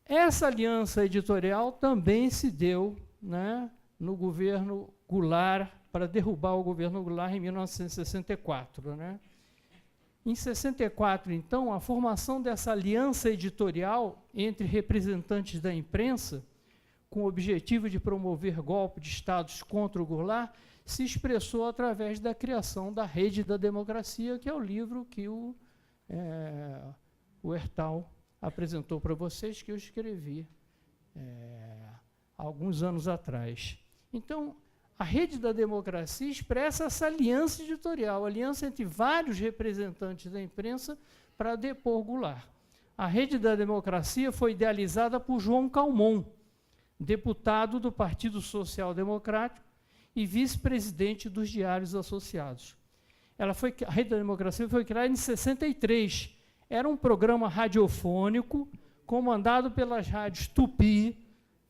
Essa aliança editorial também se deu, né, no governo Goulart, para derrubar o governo Goulart em 1964. Né? Em 64, então, a formação dessa aliança editorial entre representantes da imprensa, com o objetivo de promover golpe de estados contra o Goulart, se expressou através da criação da Rede da Democracia, que é o livro que o Hertal apresentou para vocês, que eu escrevi há alguns anos atrás. Então, a Rede da Democracia expressa essa aliança editorial, aliança entre vários representantes da imprensa para depor Goulart. A Rede da Democracia foi idealizada por João Calmon, deputado do Partido Social Democrático e vice-presidente dos Diários Associados. A Rede da Democracia foi criada em 63. Era um programa radiofônico comandado pelas rádios Tupi,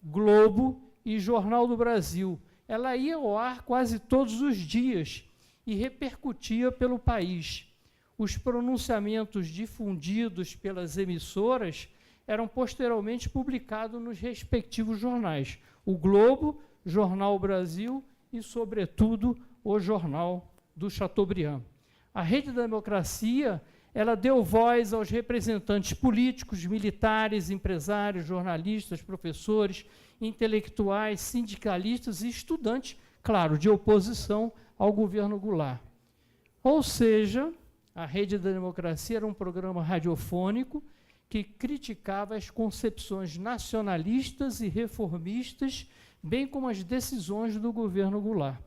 Globo e Jornal do Brasil. Ela ia ao ar quase todos os dias e repercutia pelo país. Os pronunciamentos difundidos pelas emissoras eram posteriormente publicados nos respectivos jornais, o Globo, Jornal Brasil e, sobretudo, o Jornal do Chateaubriand. A Rede da Democracia, ela deu voz aos representantes políticos, militares, empresários, jornalistas, professores, intelectuais, sindicalistas e estudantes, claro, de oposição ao governo Goulart. Ou seja, a Rede da Democracia era um programa radiofônico que criticava as concepções nacionalistas e reformistas, bem como as decisões do governo Goulart.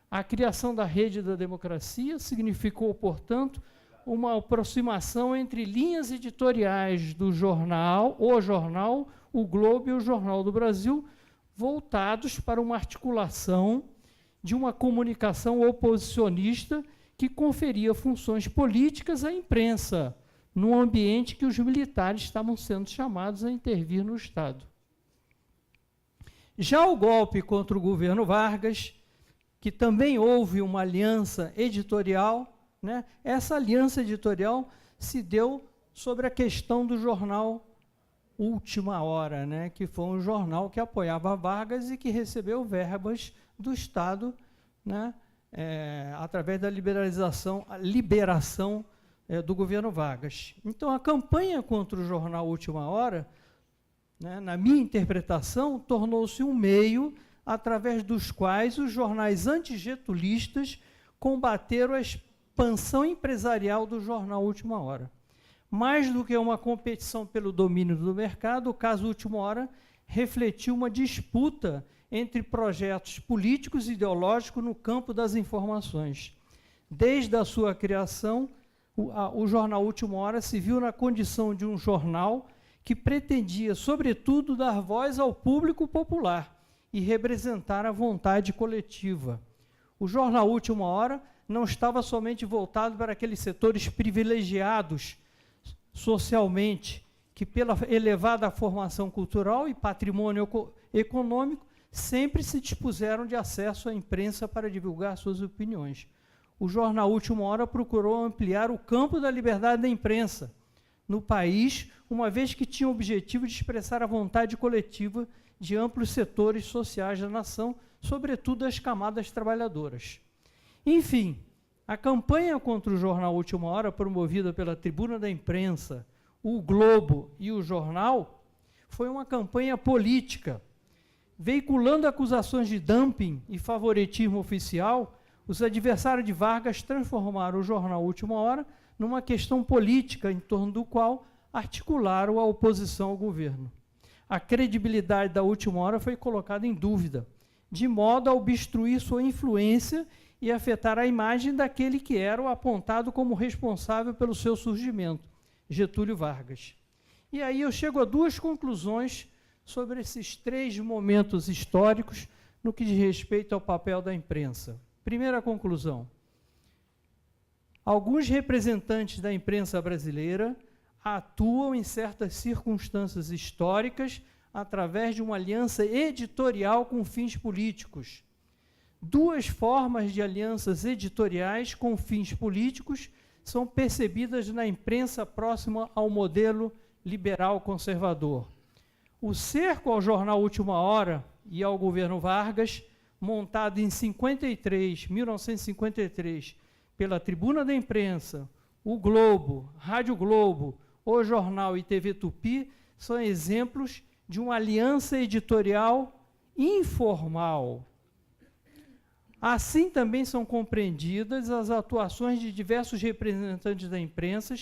A criação da Rede da Democracia significou, portanto, uma aproximação entre linhas editoriais do jornal, o Globo e o Jornal do Brasil, voltados para uma articulação de uma comunicação oposicionista que conferia funções políticas à imprensa, num ambiente que os militares estavam sendo chamados a intervir no Estado. Já o golpe contra o governo Vargas, que também houve uma aliança editorial, né? Essa aliança editorial se deu sobre a questão do jornal Última Hora, né? Que foi um jornal que apoiava Vargas e que recebeu verbas do Estado, né? Através da liberação do governo Vargas. Então, a campanha contra o jornal Última Hora, né, na minha interpretação, tornou-se um meio através dos quais os jornais antigetulistas combateram a expansão empresarial do jornal Última Hora. Mais do que uma competição pelo domínio do mercado, o caso Última Hora refletiu uma disputa entre projetos políticos e ideológicos no campo das informações. Desde a sua criação, o jornal Última Hora se viu na condição de um jornal que pretendia, sobretudo, dar voz ao público popular e representar a vontade coletiva. O jornal Última Hora não estava somente voltado para aqueles setores privilegiados socialmente, que pela elevada formação cultural e patrimônio econômico, sempre se dispuseram de acesso à imprensa para divulgar suas opiniões. O jornal Última Hora procurou ampliar o campo da liberdade da imprensa no país, uma vez que tinha o objetivo de expressar a vontade coletiva de amplos setores sociais da nação, sobretudo as camadas trabalhadoras. Enfim, a campanha contra o jornal Última Hora, promovida pela Tribuna da Imprensa, o Globo e o Jornal, foi uma campanha política. Veiculando acusações de dumping e favoritismo oficial, os adversários de Vargas transformaram o jornal Última Hora numa questão política em torno do qual articularam a oposição ao governo. A credibilidade da Última Hora foi colocada em dúvida, de modo a obstruir sua influência e afetar a imagem daquele que era o apontado como responsável pelo seu surgimento, Getúlio Vargas. E aí eu chego a duas conclusões sobre esses três momentos históricos no que diz respeito ao papel da imprensa. Primeira conclusão: alguns representantes da imprensa brasileira atuam em certas circunstâncias históricas através de uma aliança editorial com fins políticos. Duas formas de alianças editoriais com fins políticos são percebidas na imprensa próxima ao modelo liberal conservador. O cerco ao jornal Última Hora e ao governo Vargas, montado em 1953, pela Tribuna da Imprensa, o Globo, Rádio Globo, o Jornal e TV Tupi, são exemplos de uma aliança editorial informal. Assim também são compreendidas as atuações de diversos representantes da imprensa,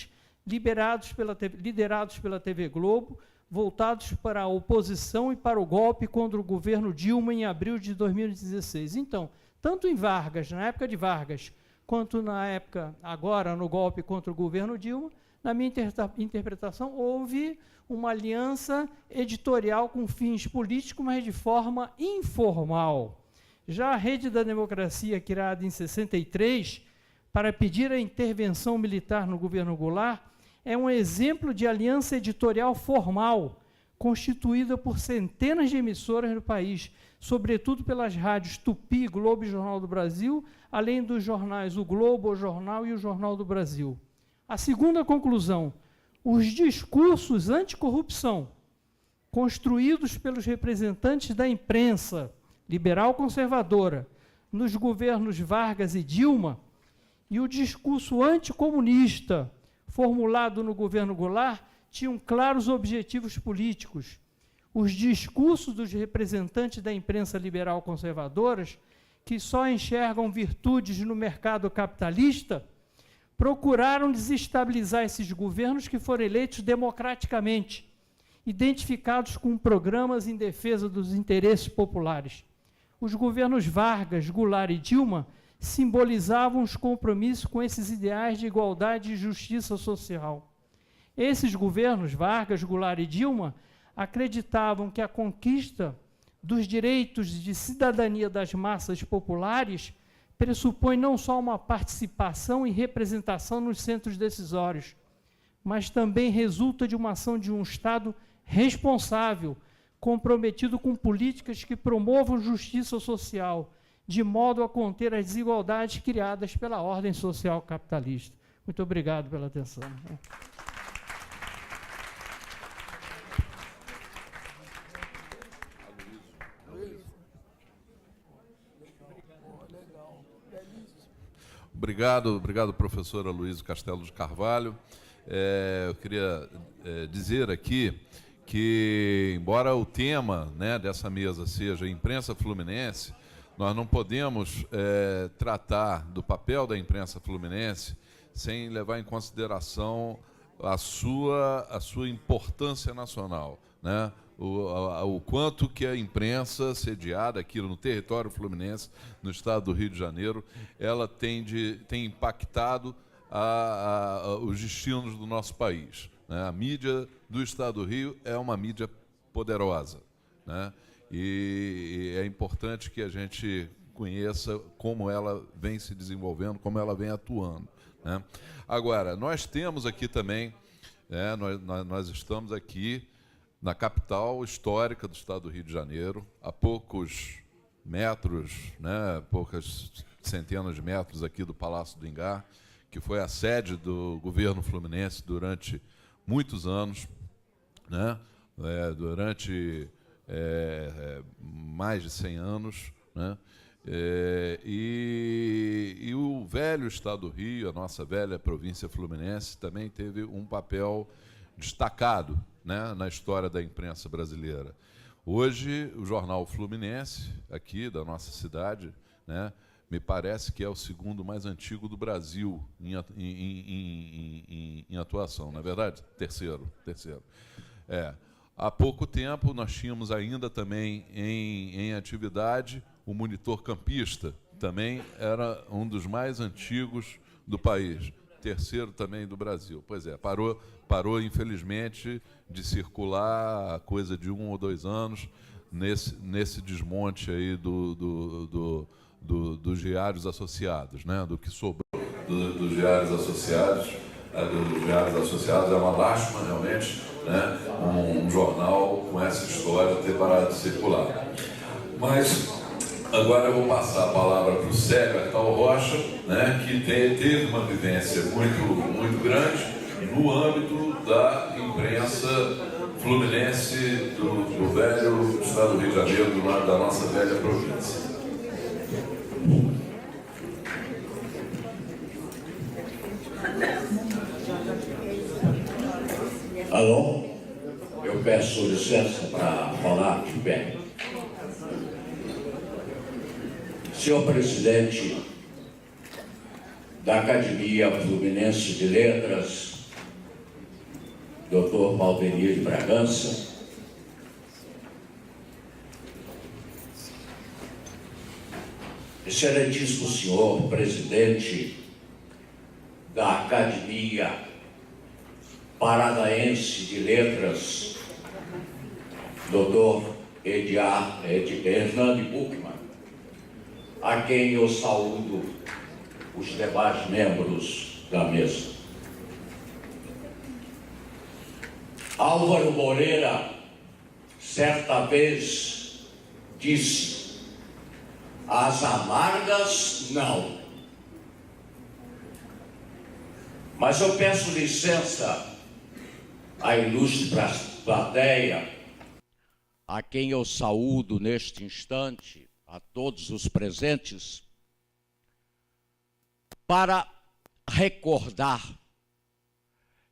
liderados pela TV Globo, voltados para a oposição e para o golpe contra o governo Dilma em abril de 2016. Então, tanto em Vargas, na época de Vargas, quanto na época, agora, no golpe contra o governo Dilma, na minha interpretação, houve uma aliança editorial com fins políticos, mas de forma informal. Já a Rede da Democracia, criada em 63, para pedir a intervenção militar no governo Goulart, é um exemplo de aliança editorial formal, constituída por centenas de emissoras no país, sobretudo pelas rádios Tupi, Globo e Jornal do Brasil, além dos jornais O Globo, o Jornal e o Jornal do Brasil. A segunda conclusão: os discursos anticorrupção, construídos pelos representantes da imprensa liberal conservadora nos governos Vargas e Dilma, e o discurso anticomunista formulado no governo Goulart, tinham claros objetivos políticos. Os discursos dos representantes da imprensa liberal conservadoras, que só enxergam virtudes no mercado capitalista, procuraram desestabilizar esses governos que foram eleitos democraticamente, identificados com programas em defesa dos interesses populares. Os governos Vargas, Goulart e Dilma simbolizavam os compromissos com esses ideais de igualdade e justiça social. Esses governos, Vargas, Goulart e Dilma, acreditavam que a conquista dos direitos de cidadania das massas populares pressupõe não só uma participação e representação nos centros decisórios, mas também resulta de uma ação de um Estado responsável, comprometido com políticas que promovam justiça social, de modo a conter as desigualdades criadas pela ordem social capitalista. Muito obrigado pela atenção. Obrigado, professora Luísa Castelo de Carvalho. Eu queria dizer aqui que, embora o tema, né, dessa mesa seja imprensa fluminense, nós não podemos tratar do papel da imprensa fluminense sem levar em consideração a sua importância nacional, né? O quanto que a imprensa sediada aqui no território fluminense, no estado do Rio de Janeiro, ela tem impactado os destinos do nosso país, né? A mídia do estado do Rio é uma mídia poderosa, né? E é importante que a gente conheça como ela vem se desenvolvendo, como ela vem atuando, né? Agora, nós temos aqui também, né, nós estamos aqui na capital histórica do estado do Rio de Janeiro, a poucos metros, né, poucas centenas de metros aqui do Palácio do Ingá, que foi a sede do governo fluminense durante muitos anos, né, durante mais de 100 anos, né, e o velho estado do Rio, a nossa velha província fluminense, também teve um papel destacado, né, na história da imprensa brasileira. Hoje, o jornal Fluminense, aqui da nossa cidade, né, me parece que é o segundo mais antigo do Brasil em atuação, não é verdade? Terceiro. Há pouco tempo, nós tínhamos ainda também em atividade o Monitor Campista, também era um dos mais antigos do país, terceiro também do Brasil. Pois é, parou infelizmente de circular a coisa de 1 ou 2 anos nesse desmonte aí dos diários associados, né? Do que sobrou dos diários associados. Dos diários associados é uma lástima realmente, né? Um jornal com essa história ter parado de circular. Mas agora eu vou passar a palavra para o Célio Artal Rocha, né, que teve uma vivência muito grande no âmbito da imprensa fluminense do velho estado do Rio de Janeiro, da nossa velha província. Alô? Eu peço licença para falar de pé. Senhor presidente da Academia Fluminense de Letras, Dr. Valdenir de Bragança, excelentíssimo senhor presidente da Academia Paranaense de Letras, Dr. Hernani Buchmann, a quem eu saúdo os demais membros da mesa. Álvaro Moreira, certa vez, disse: as amargas não. Mas eu peço licença à ilustre plateia, a quem eu saúdo neste instante, a todos os presentes, para recordar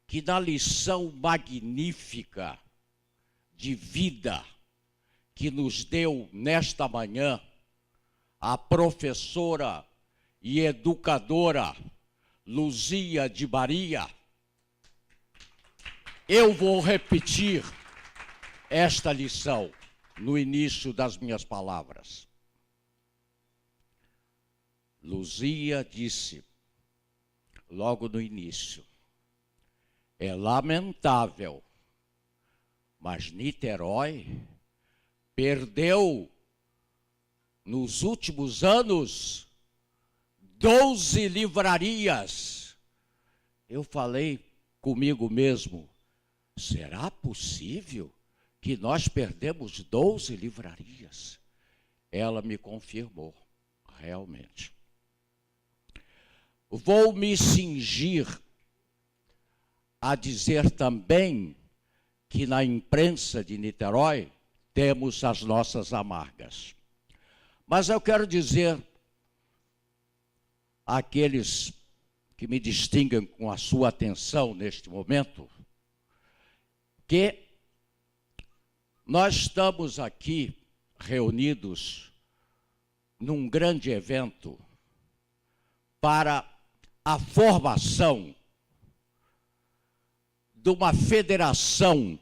que na lição magnífica de vida que nos deu nesta manhã a professora e educadora Luzia de Maria, eu vou repetir esta lição no início das minhas palavras. Luzia disse, logo no início, é lamentável, mas Niterói perdeu, nos últimos anos, 12 livrarias. Eu falei comigo mesmo, será possível que nós perdemos 12 livrarias? Ela me confirmou, realmente. Vou me cingir a dizer também que na imprensa de Niterói temos as nossas amargas. Mas eu quero dizer àqueles que me distinguem com a sua atenção neste momento, que nós estamos aqui reunidos num grande evento para a formação de uma federação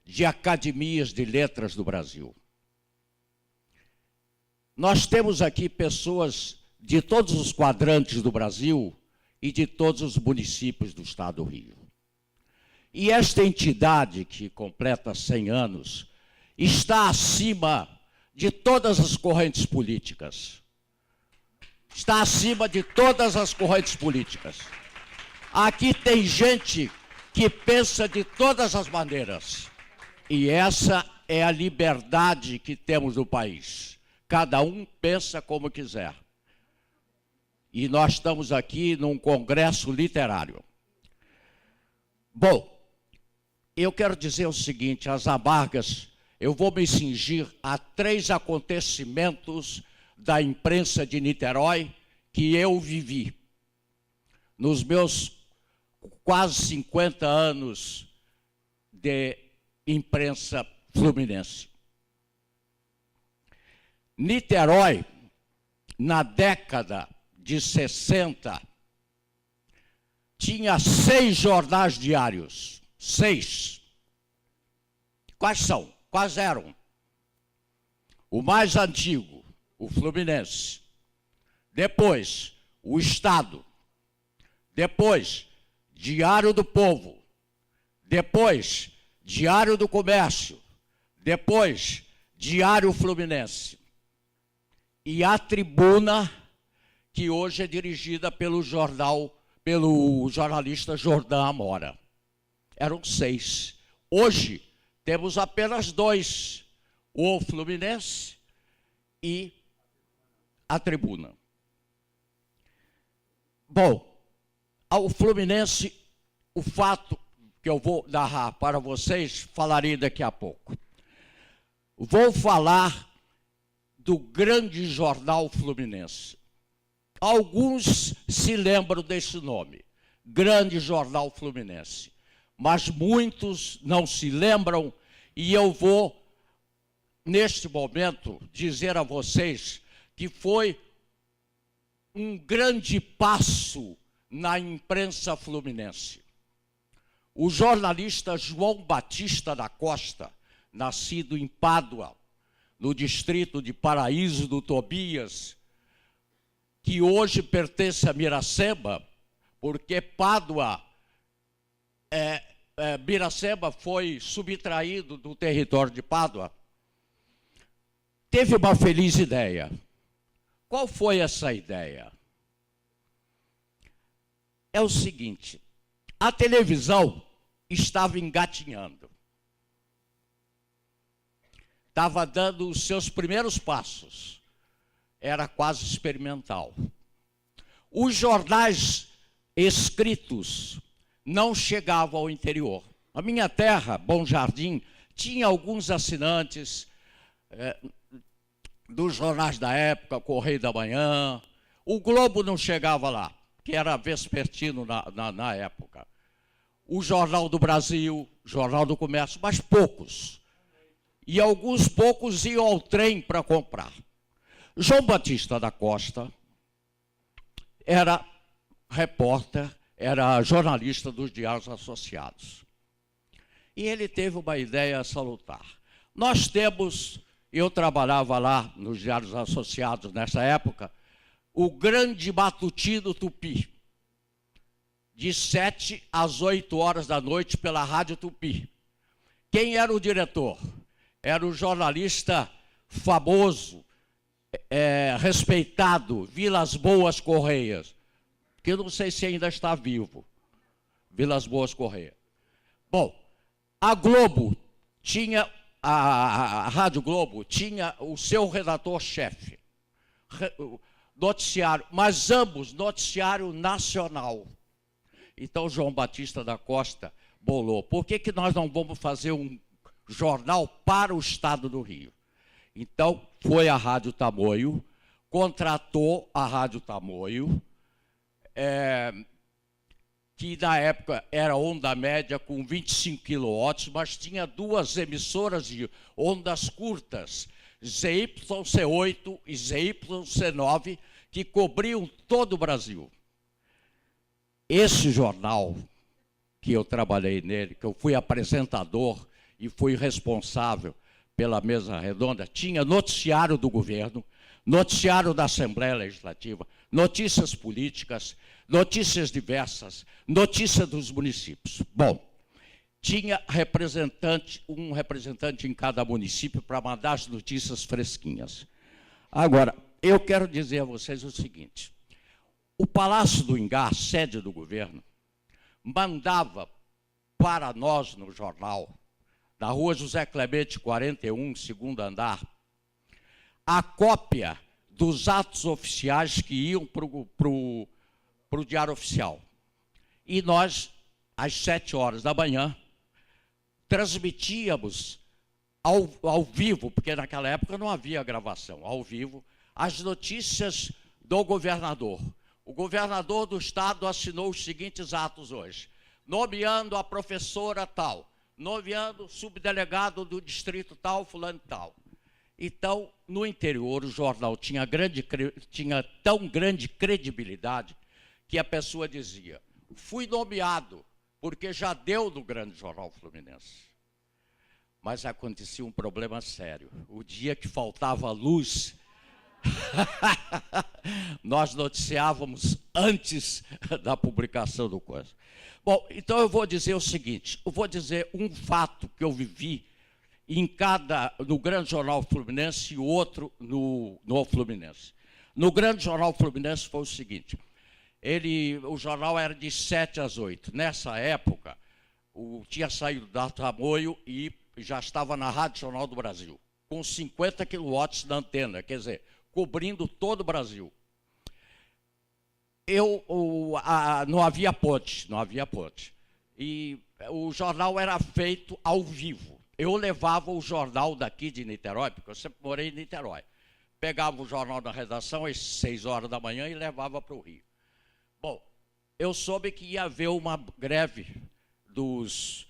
de academias de letras do Brasil. Nós temos aqui pessoas de todos os quadrantes do Brasil e de todos os municípios do estado do Rio. E esta entidade, que completa 100 anos, está acima de todas as correntes políticas. Está acima de todas as correntes políticas. Aqui tem gente que pensa de todas as maneiras. E essa é a liberdade que temos no país. Cada um pensa como quiser. E nós estamos aqui num congresso literário. Bom, eu quero dizer o seguinte, as amargas, eu vou me cingir a 3 acontecimentos da imprensa de Niterói que eu vivi. Nos meus quase 50 anos de imprensa fluminense. Niterói, na década de 60, tinha 6 jornais diários. 6. Quais são? Quais eram? O mais antigo, o Fluminense. Depois, o Estado. Depois, Diário do Povo. Depois, Diário do Comércio. Depois, Diário Fluminense. E a Tribuna, que hoje é dirigida pelo jornalista Jordão Amora. Eram 6. Hoje, temos apenas 2. O Fluminense e a Tribuna. Bom, ao Fluminense, o fato que eu vou narrar para vocês, falarei daqui a pouco. Vou falar do grande jornal Fluminense. Alguns se lembram desse nome, Grande Jornal Fluminense, mas muitos não se lembram, e eu vou, neste momento, dizer a vocês que foi um grande passo na imprensa fluminense. O jornalista João Batista da Costa, nascido em Pádua, no distrito de Paraíso do Tobias, que hoje pertence a Miracema, porque Pádua, Miracema foi subtraído do território de Pádua, teve uma feliz ideia. Qual foi essa ideia? É o seguinte, a televisão estava engatinhando. Estava dando os seus primeiros passos. Era quase experimental. Os jornais escritos não chegavam ao interior. A minha terra, Bom Jardim, tinha alguns assinantes dos jornais da época, Correio da Manhã. O Globo não chegava lá, que era vespertino na época. O Jornal do Brasil, Jornal do Comércio, mas poucos. E alguns poucos iam ao trem para comprar. João Batista da Costa era repórter, era jornalista dos Diários Associados. E ele teve uma ideia salutar. Nós temos, eu trabalhava lá nos Diários Associados nessa época, o grande matutino Tupi, de 7 às 8 horas da noite pela Rádio Tupi. Quem era o diretor? Era o jornalista famoso, respeitado, Vilas Boas Correia, que eu não sei se ainda está vivo, Vilas Boas Correia. Bom, a Globo tinha, a Rádio Globo tinha o seu redator-chefe, noticiário, mas ambos noticiário nacional. Então, João Batista da Costa bolou: por que nós não vamos fazer um jornal para o estado do Rio? Então, foi a Rádio Tamoio, contratou a Rádio Tamoio, que na época era onda média com 25 kW, mas tinha duas emissoras de ondas curtas, ZYC8 e ZYC9, que cobriam todo o Brasil. Esse jornal, que eu trabalhei nele, que eu fui apresentador e fui responsável pela mesa redonda, tinha noticiário do governo, noticiário da Assembleia Legislativa, notícias políticas, notícias diversas, notícia dos municípios. Bom, tinha um representante em cada município para mandar as notícias fresquinhas. Agora, eu quero dizer a vocês o seguinte: o Palácio do Ingá, sede do governo, mandava para nós no jornal, na Rua José Clemente 41, segundo andar, a cópia dos atos oficiais que iam para o Diário Oficial. E nós, às 7 horas da manhã, transmitíamos ao vivo, porque naquela época não havia gravação, ao vivo, as notícias do governador. O governador do estado assinou os seguintes atos hoje: nomeando a professora tal, nomeando o subdelegado do distrito tal, fulano tal. Então, no interior, o jornal tinha tão grande credibilidade que a pessoa dizia: fui nomeado, porque já deu no Grande Jornal Fluminense. Mas acontecia um problema sério. O dia que faltava luz, nós noticiávamos antes da publicação do coisa. Bom, então eu vou dizer o seguinte, eu vou dizer um fato que eu vivi no Grande Jornal Fluminense e outro no Fluminense. No Grande Jornal Fluminense foi o seguinte: o jornal era de 7 às 8. Nessa época, tinha saído da Tamoio e já estava na Rádio Jornal do Brasil, com 50 kW da antena, quer dizer, cobrindo todo o Brasil. Não havia ponte. E o jornal era feito ao vivo. Eu levava o jornal daqui de Niterói, porque eu sempre morei em Niterói. Pegava o jornal da redação às 6 horas da manhã e levava para o Rio. Bom, eu soube que ia haver uma greve dos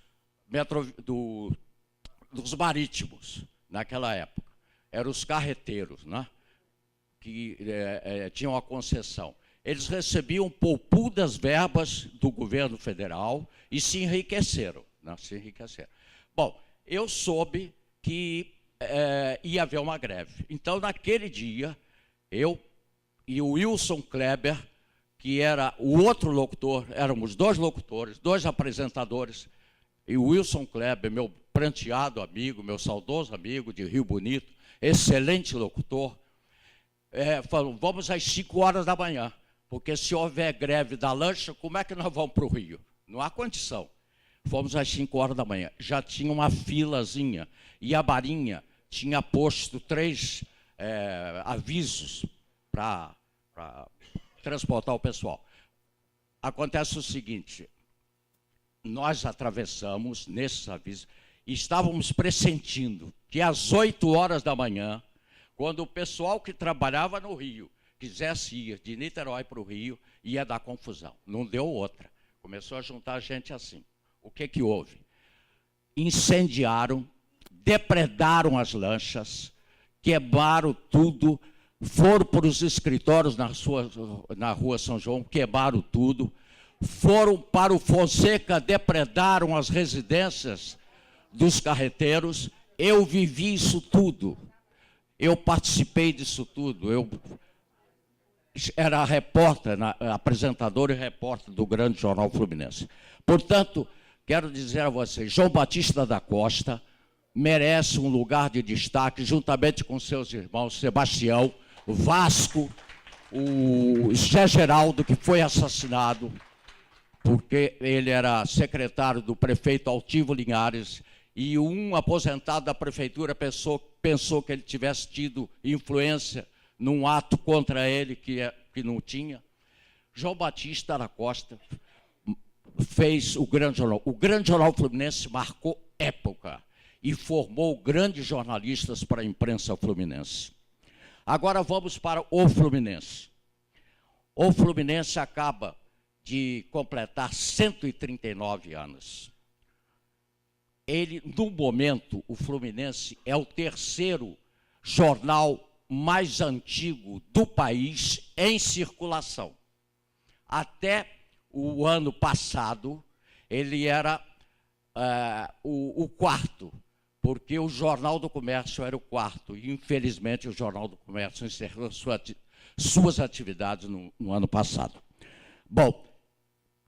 marítimos naquela época. Eram os carreteiros, né? Que tinham a concessão. Eles recebiam poupudas verbas do governo federal e se enriqueceram. Né? Bom, eu soube que ia haver uma greve. Então, naquele dia, eu e o Wilson Kleber, que era o outro locutor, éramos 2 locutores, 2 apresentadores, e o Wilson Kleber, meu pranteado amigo, meu saudoso amigo de Rio Bonito, excelente locutor, falou: vamos às 5 horas da manhã, porque se houver greve da lancha, como é que nós vamos para o Rio? Não há condição. Fomos às 5 horas da manhã, já tinha uma filazinha, e a Marinha tinha posto 3 avisos para transportar o pessoal. Acontece o seguinte: nós atravessamos nesses avisos e estávamos pressentindo que às 8 horas da manhã, quando o pessoal que trabalhava no Rio quisesse ir de Niterói para o Rio, ia dar confusão. Não deu outra. Começou a juntar gente assim. O que houve? Incendiaram, depredaram as lanchas, queimaram tudo, foram para os escritórios na Rua São João, queimaram tudo, foram para o Fonseca, depredaram as residências dos carreteiros. Eu vivi isso tudo, eu participei disso tudo. era repórter, apresentador e repórter do grande jornal Fluminense. Portanto, quero dizer a vocês, João Batista da Costa merece um lugar de destaque, juntamente com seus irmãos Sebastião, Vasco, o Zé Geraldo, que foi assassinado, porque ele era secretário do prefeito Altivo Linhares, e um aposentado da prefeitura pensou que ele tivesse tido influência num ato contra ele que não tinha. João Batista da Costa fez o Grande Jornal. O Grande Jornal Fluminense marcou época e formou grandes jornalistas para a imprensa fluminense. Agora vamos para o Fluminense. O Fluminense acaba de completar 139 anos. Ele, no momento, o Fluminense é o terceiro jornal mais antigo do país em circulação. Até o ano passado, ele era o quarto, porque o Jornal do Comércio era o quarto. E, infelizmente, o Jornal do Comércio encerrou suas atividades no ano passado. Bom,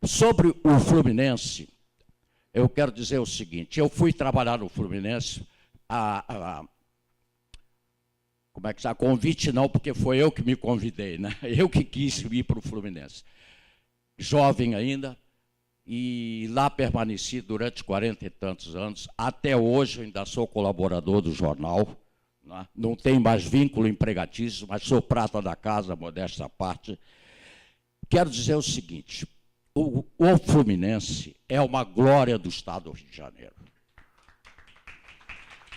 sobre o Fluminense, eu quero dizer o seguinte, eu fui trabalhar no Fluminense, como é que está? Convite não, porque foi eu que me convidei, né? Eu que quis ir para o Fluminense. Jovem ainda, e lá permaneci durante 40 e tantos anos. Até hoje eu ainda sou colaborador do jornal, né? Não tenho mais vínculo empregatício, mas sou prata da casa, modesta à parte. Quero dizer o seguinte, o Fluminense é uma glória do Estado do Rio de Janeiro.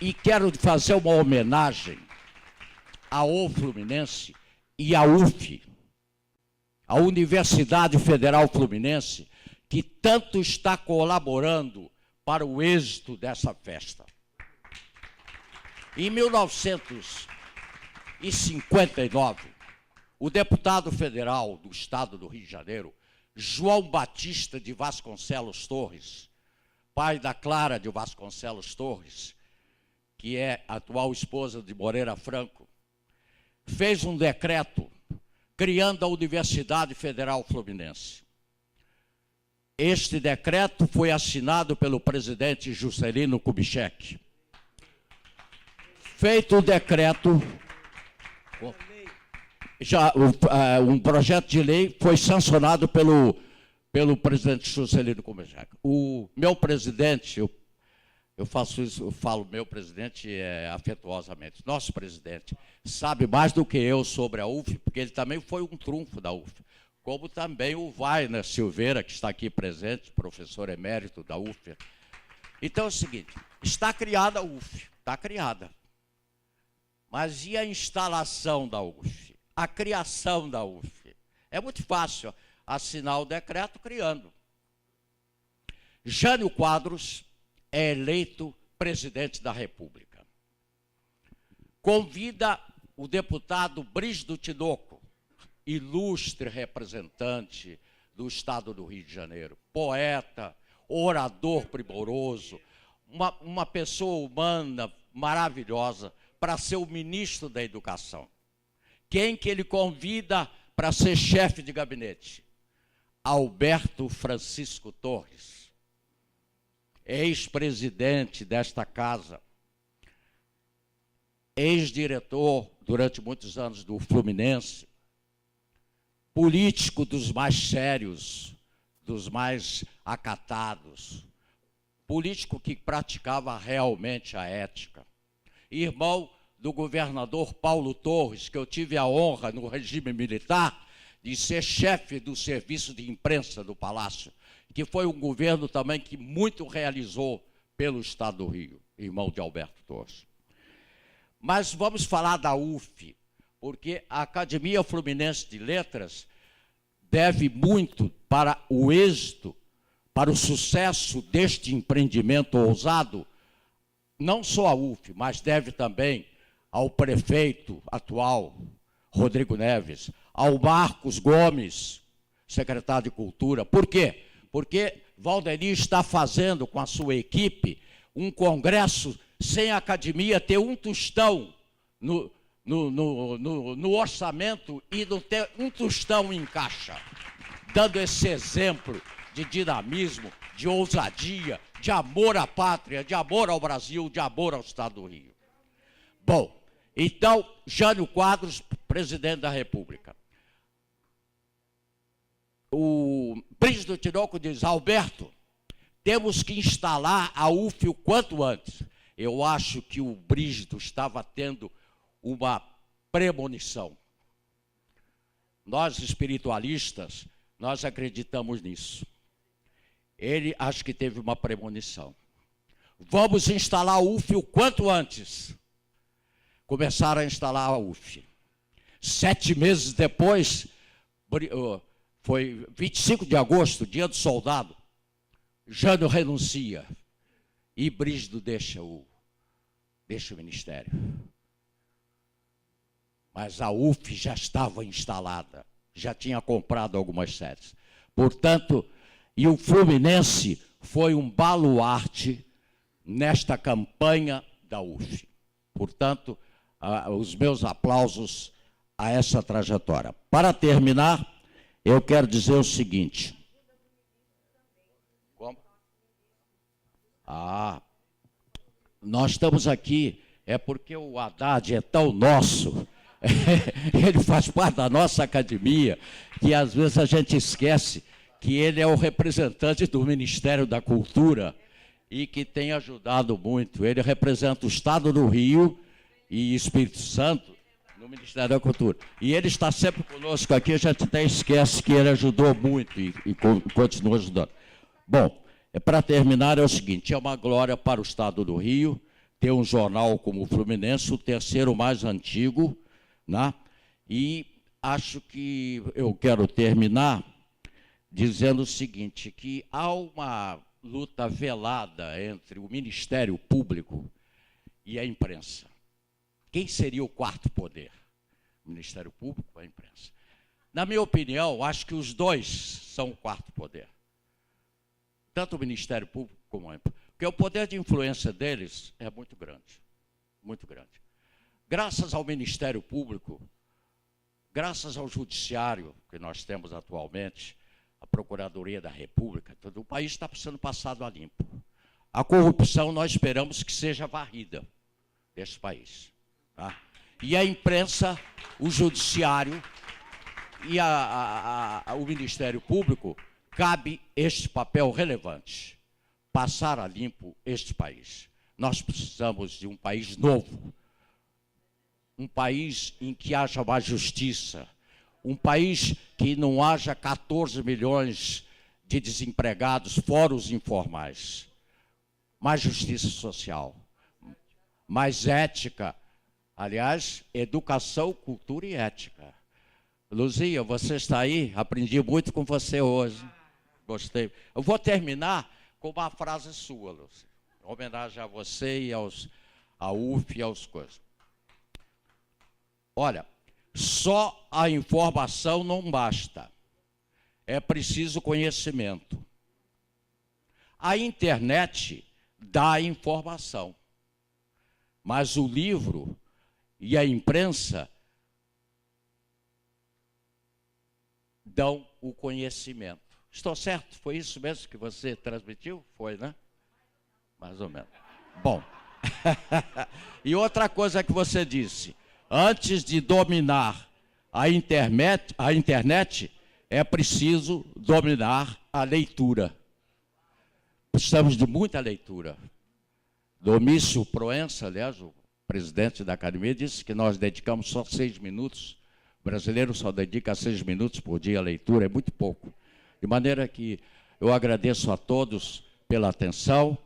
E quero fazer uma homenagem ao Fluminense e à UF, a Universidade Federal Fluminense, que tanto está colaborando para o êxito dessa festa. Em 1959, o deputado federal do Estado do Rio de Janeiro, João Batista de Vasconcelos Torres, pai da Clara de Vasconcelos Torres, que é a atual esposa de Moreira Franco, fez um decreto criando a Universidade Federal Fluminense. Este decreto foi assinado pelo presidente Juscelino Kubitschek. Feito o decreto, um projeto de lei foi sancionado pelo presidente Juscelino Kubitschek. O meu presidente, eu faço isso, eu falo meu presidente afetuosamente, nosso presidente sabe mais do que eu sobre a UF, porque ele também foi um trunfo da UF, como também o Wagner Silveira, que está aqui presente, professor emérito da UF. Então é o seguinte, está criada a UF, está criada. Mas e a instalação da UF? A criação da UF? É muito fácil assinar o decreto criando. Jânio Quadros é eleito presidente da República. Convida o deputado Brígido Tinoco, ilustre representante do Estado do Rio de Janeiro, poeta, orador primoroso, uma pessoa humana maravilhosa, para ser o ministro da Educação. Quem que ele convida para ser chefe de gabinete? Alberto Francisco Torres, ex-presidente desta casa, ex-diretor durante muitos anos do Fluminense, político dos mais sérios, dos mais acatados, político que praticava realmente a ética, irmão do governador Paulo Torres, que eu tive a honra no regime militar de ser chefe do serviço de imprensa do Palácio, que foi um governo também que muito realizou pelo Estado do Rio, irmão de Alberto Torres. Mas vamos falar da UF, porque a Academia Fluminense de Letras deve muito para o êxito, para o sucesso deste empreendimento ousado, não só a UF, mas deve também ao prefeito atual, Rodrigo Neves, ao Marcos Gomes, secretário de Cultura. Por quê? Porque Valdemir está fazendo com a sua equipe um congresso sem a academia ter um tostão no orçamento e não ter um tostão em caixa, dando esse exemplo de dinamismo, de ousadia, de amor à pátria, de amor ao Brasil, de amor ao Estado do Rio. Bom, então, Jânio Quadros, presidente da República. O Príncipe do Tinoco diz: Alberto, temos que instalar a UF o quanto antes. Eu acho que o Brígido estava tendo uma premonição. Nós, espiritualistas, nós acreditamos nisso. Ele acho que teve uma premonição. Vamos instalar a UF o quanto antes. Começaram a instalar a UF. 7 meses depois, foi 25 de agosto, dia do soldado, Jânio renuncia e Brígido deixa o ministério. Mas a UF já estava instalada, já tinha comprado algumas sedes. Portanto, e o Fluminense foi um baluarte nesta campanha da UF. Portanto, os meus aplausos a essa trajetória. Para terminar, eu quero dizer o seguinte. Como? Nós estamos aqui, é porque o Haddad é tão nosso, ele faz parte da nossa academia, que às vezes a gente esquece que ele é o representante do Ministério da Cultura e que tem ajudado muito. Ele representa o Estado do Rio e Espírito Santo no Ministério da Cultura. E ele está sempre conosco aqui, a gente até esquece que ele ajudou muito e continua ajudando. Bom, para terminar é o seguinte, é uma glória para o Estado do Rio ter um jornal como o Fluminense, o terceiro mais antigo, né? E acho que eu quero terminar dizendo o seguinte, que há uma luta velada entre o Ministério Público e a imprensa. Quem seria o quarto poder? O Ministério Público ou a imprensa? Na minha opinião, acho que os dois são o quarto poder. Tanto o Ministério Público como a imprensa. Porque o poder de influência deles é muito grande. Muito grande. Graças ao Ministério Público, graças ao Judiciário que nós temos atualmente, a Procuradoria da República, todo o país está sendo passado a limpo. A corrupção nós esperamos que seja varrida deste país. Tá? E a imprensa, o Judiciário e o Ministério Público, cabe este papel relevante, passar a limpo este país. Nós precisamos de um país novo, um país em que haja mais justiça, um país que não haja 14 milhões de desempregados, fora os informais. Mais justiça social, mais ética. Aliás, educação, cultura e ética. Luzia, você está aí? Aprendi muito com você hoje. Gostei. Eu vou terminar com uma frase sua, Luzia. Em homenagem a você e à UF e aos coisas. Olha, só a informação não basta. É preciso conhecimento. A internet dá informação, mas o livro e a imprensa dão o conhecimento. Estou certo? Foi isso mesmo que você transmitiu? Foi, né? Mais ou menos. Bom. E outra coisa que você disse, antes de dominar a internet, é preciso dominar a leitura. Precisamos de muita leitura. Domício Proença, aliás, o presidente da academia, disse que nós dedicamos só 6 minutos. O brasileiro só dedica 6 minutos por dia à leitura, é muito pouco. De maneira que eu agradeço a todos pela atenção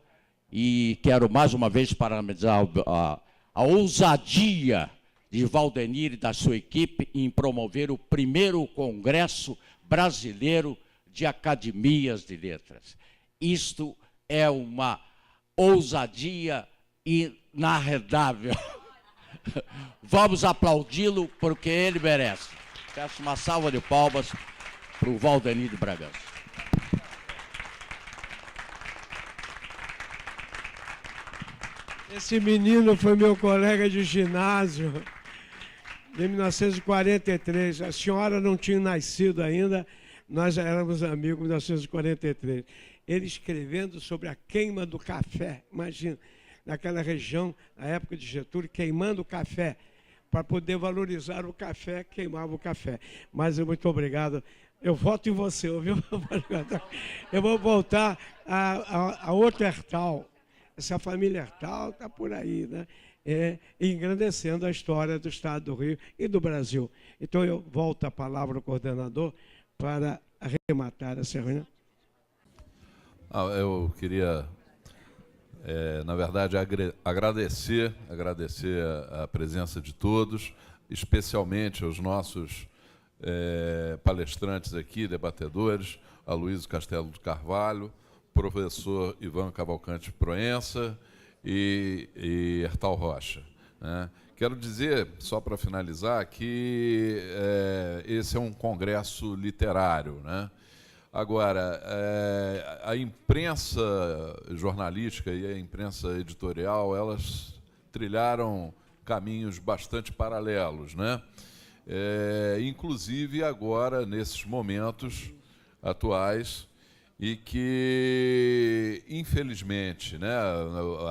e quero mais uma vez parabenizar a ousadia de Valdenir e da sua equipe em promover o primeiro Congresso Brasileiro de Academias de Letras. Isto é uma ousadia inarredável. Vamos aplaudi-lo porque ele merece. Peço uma salva de palmas para o Valdenir de Bragança. Esse menino foi meu colega de ginásio. de 1943. A senhora não tinha nascido ainda, nós já éramos amigos em 1943. Ele escrevendo sobre a queima do café, imagina, naquela região, na época de Getúlio, queimando o café, para poder valorizar o café, queimava o café. Mas muito obrigado. Eu voto em você, viu? Eu vou voltar a outro Hertal. Essa família Hertal está por aí, né? Engrandecendo a história do Estado do Rio e do Brasil. Então, eu volto a palavra ao coordenador para arrematar essa reunião. Eu queria, na verdade, agradecer a presença de todos, especialmente aos nossos palestrantes aqui, debatedores, Aloysio Castelo do Carvalho, professor Ivan Cavalcante Proença e Hertal Rocha, né? Quero dizer, só para finalizar, que esse é um congresso literário, né? Agora, a imprensa jornalística e a imprensa editorial, elas trilharam caminhos bastante paralelos, né? Inclusive agora, nesses momentos atuais, e que, infelizmente, né,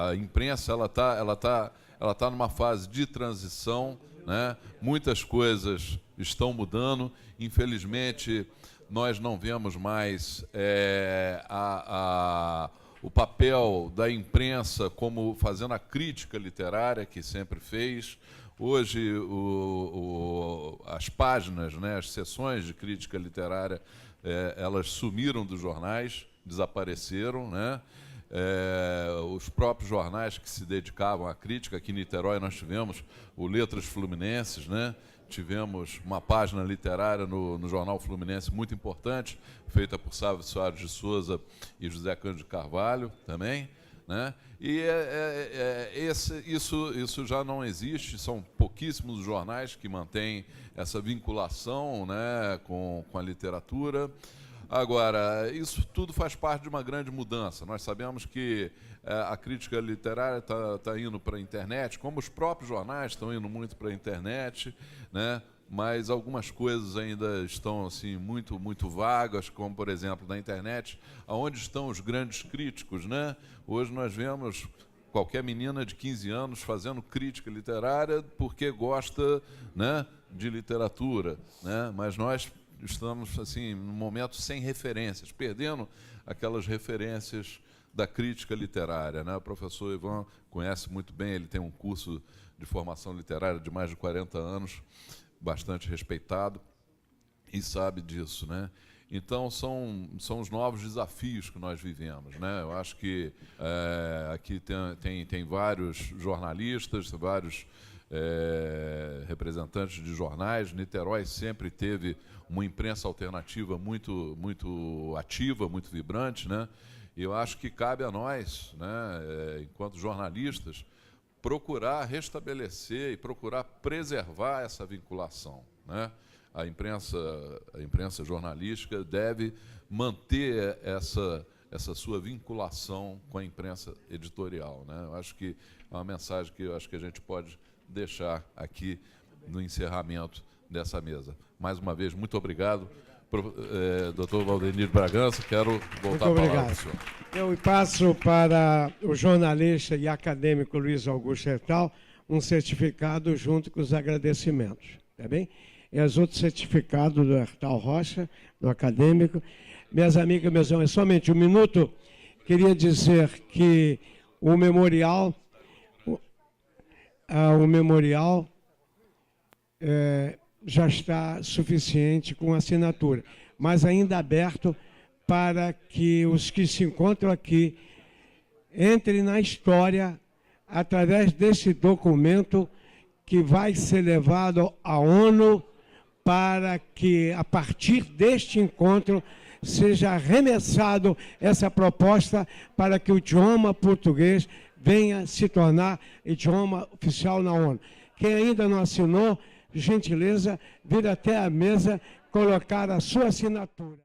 a imprensa ela tá numa fase de transição, né? Muitas coisas estão mudando. Infelizmente, nós não vemos mais o papel da imprensa como fazendo a crítica literária que sempre fez. Hoje, as páginas, né, as seções de crítica literária, elas sumiram dos jornais, desapareceram, né? Os próprios jornais que se dedicavam à crítica. Aqui em Niterói nós tivemos o Letras Fluminenses, né? Tivemos uma página literária no Jornal Fluminense muito importante, feita por Sávio Soares de Souza e José Cândido Carvalho também, né? E isso já não existe, são pouquíssimos os jornais que mantêm essa vinculação, né, com a literatura. Agora, isso tudo faz parte de uma grande mudança. Nós sabemos que a crítica literária está indo para a internet, como os próprios jornais estão indo muito para a internet, né? Mas algumas coisas ainda estão assim muito vagas, como, por exemplo, na internet, aonde estão os grandes críticos, né? Hoje nós vemos qualquer menina de 15 anos fazendo crítica literária porque gosta, né, de literatura, né? Mas nós estamos assim num momento sem referências, perdendo aquelas referências da crítica literária, né? O professor Ivan conhece muito bem, ele tem um curso de formação literária de mais de 40 anos, bastante respeitado, e sabe disso, né? Então, são os novos desafios que nós vivemos, né? Eu acho que aqui tem vários jornalistas, vários representantes de jornais. Niterói sempre teve uma imprensa alternativa muito ativa, muito vibrante, né? E eu acho que cabe a nós, né, enquanto jornalistas, procurar restabelecer e procurar preservar essa vinculação, né? A imprensa jornalística deve manter essa sua vinculação com a imprensa editorial, né? Eu acho que é uma mensagem que eu acho que a gente pode deixar aqui no encerramento dessa mesa. Mais uma vez, muito obrigado. Dr. Valdenir Bragança, quero voltar a palavra ao senhor. Eu passo para o jornalista e acadêmico Luiz Augusto Hertal um certificado junto com os agradecimentos, tá bem? E os outros certificados do Hertal Rocha, do acadêmico. Minhas amigas, meus irmãos, somente um minuto, queria dizer que o memorial já está suficiente com assinatura, mas ainda aberto para que os que se encontram aqui entrem na história através desse documento que vai ser levado à ONU para que, a partir deste encontro, seja arremessado essa proposta para que o idioma português venha se tornar idioma oficial na ONU. Quem ainda não assinou, gentileza, vir até a mesa, colocar a sua assinatura.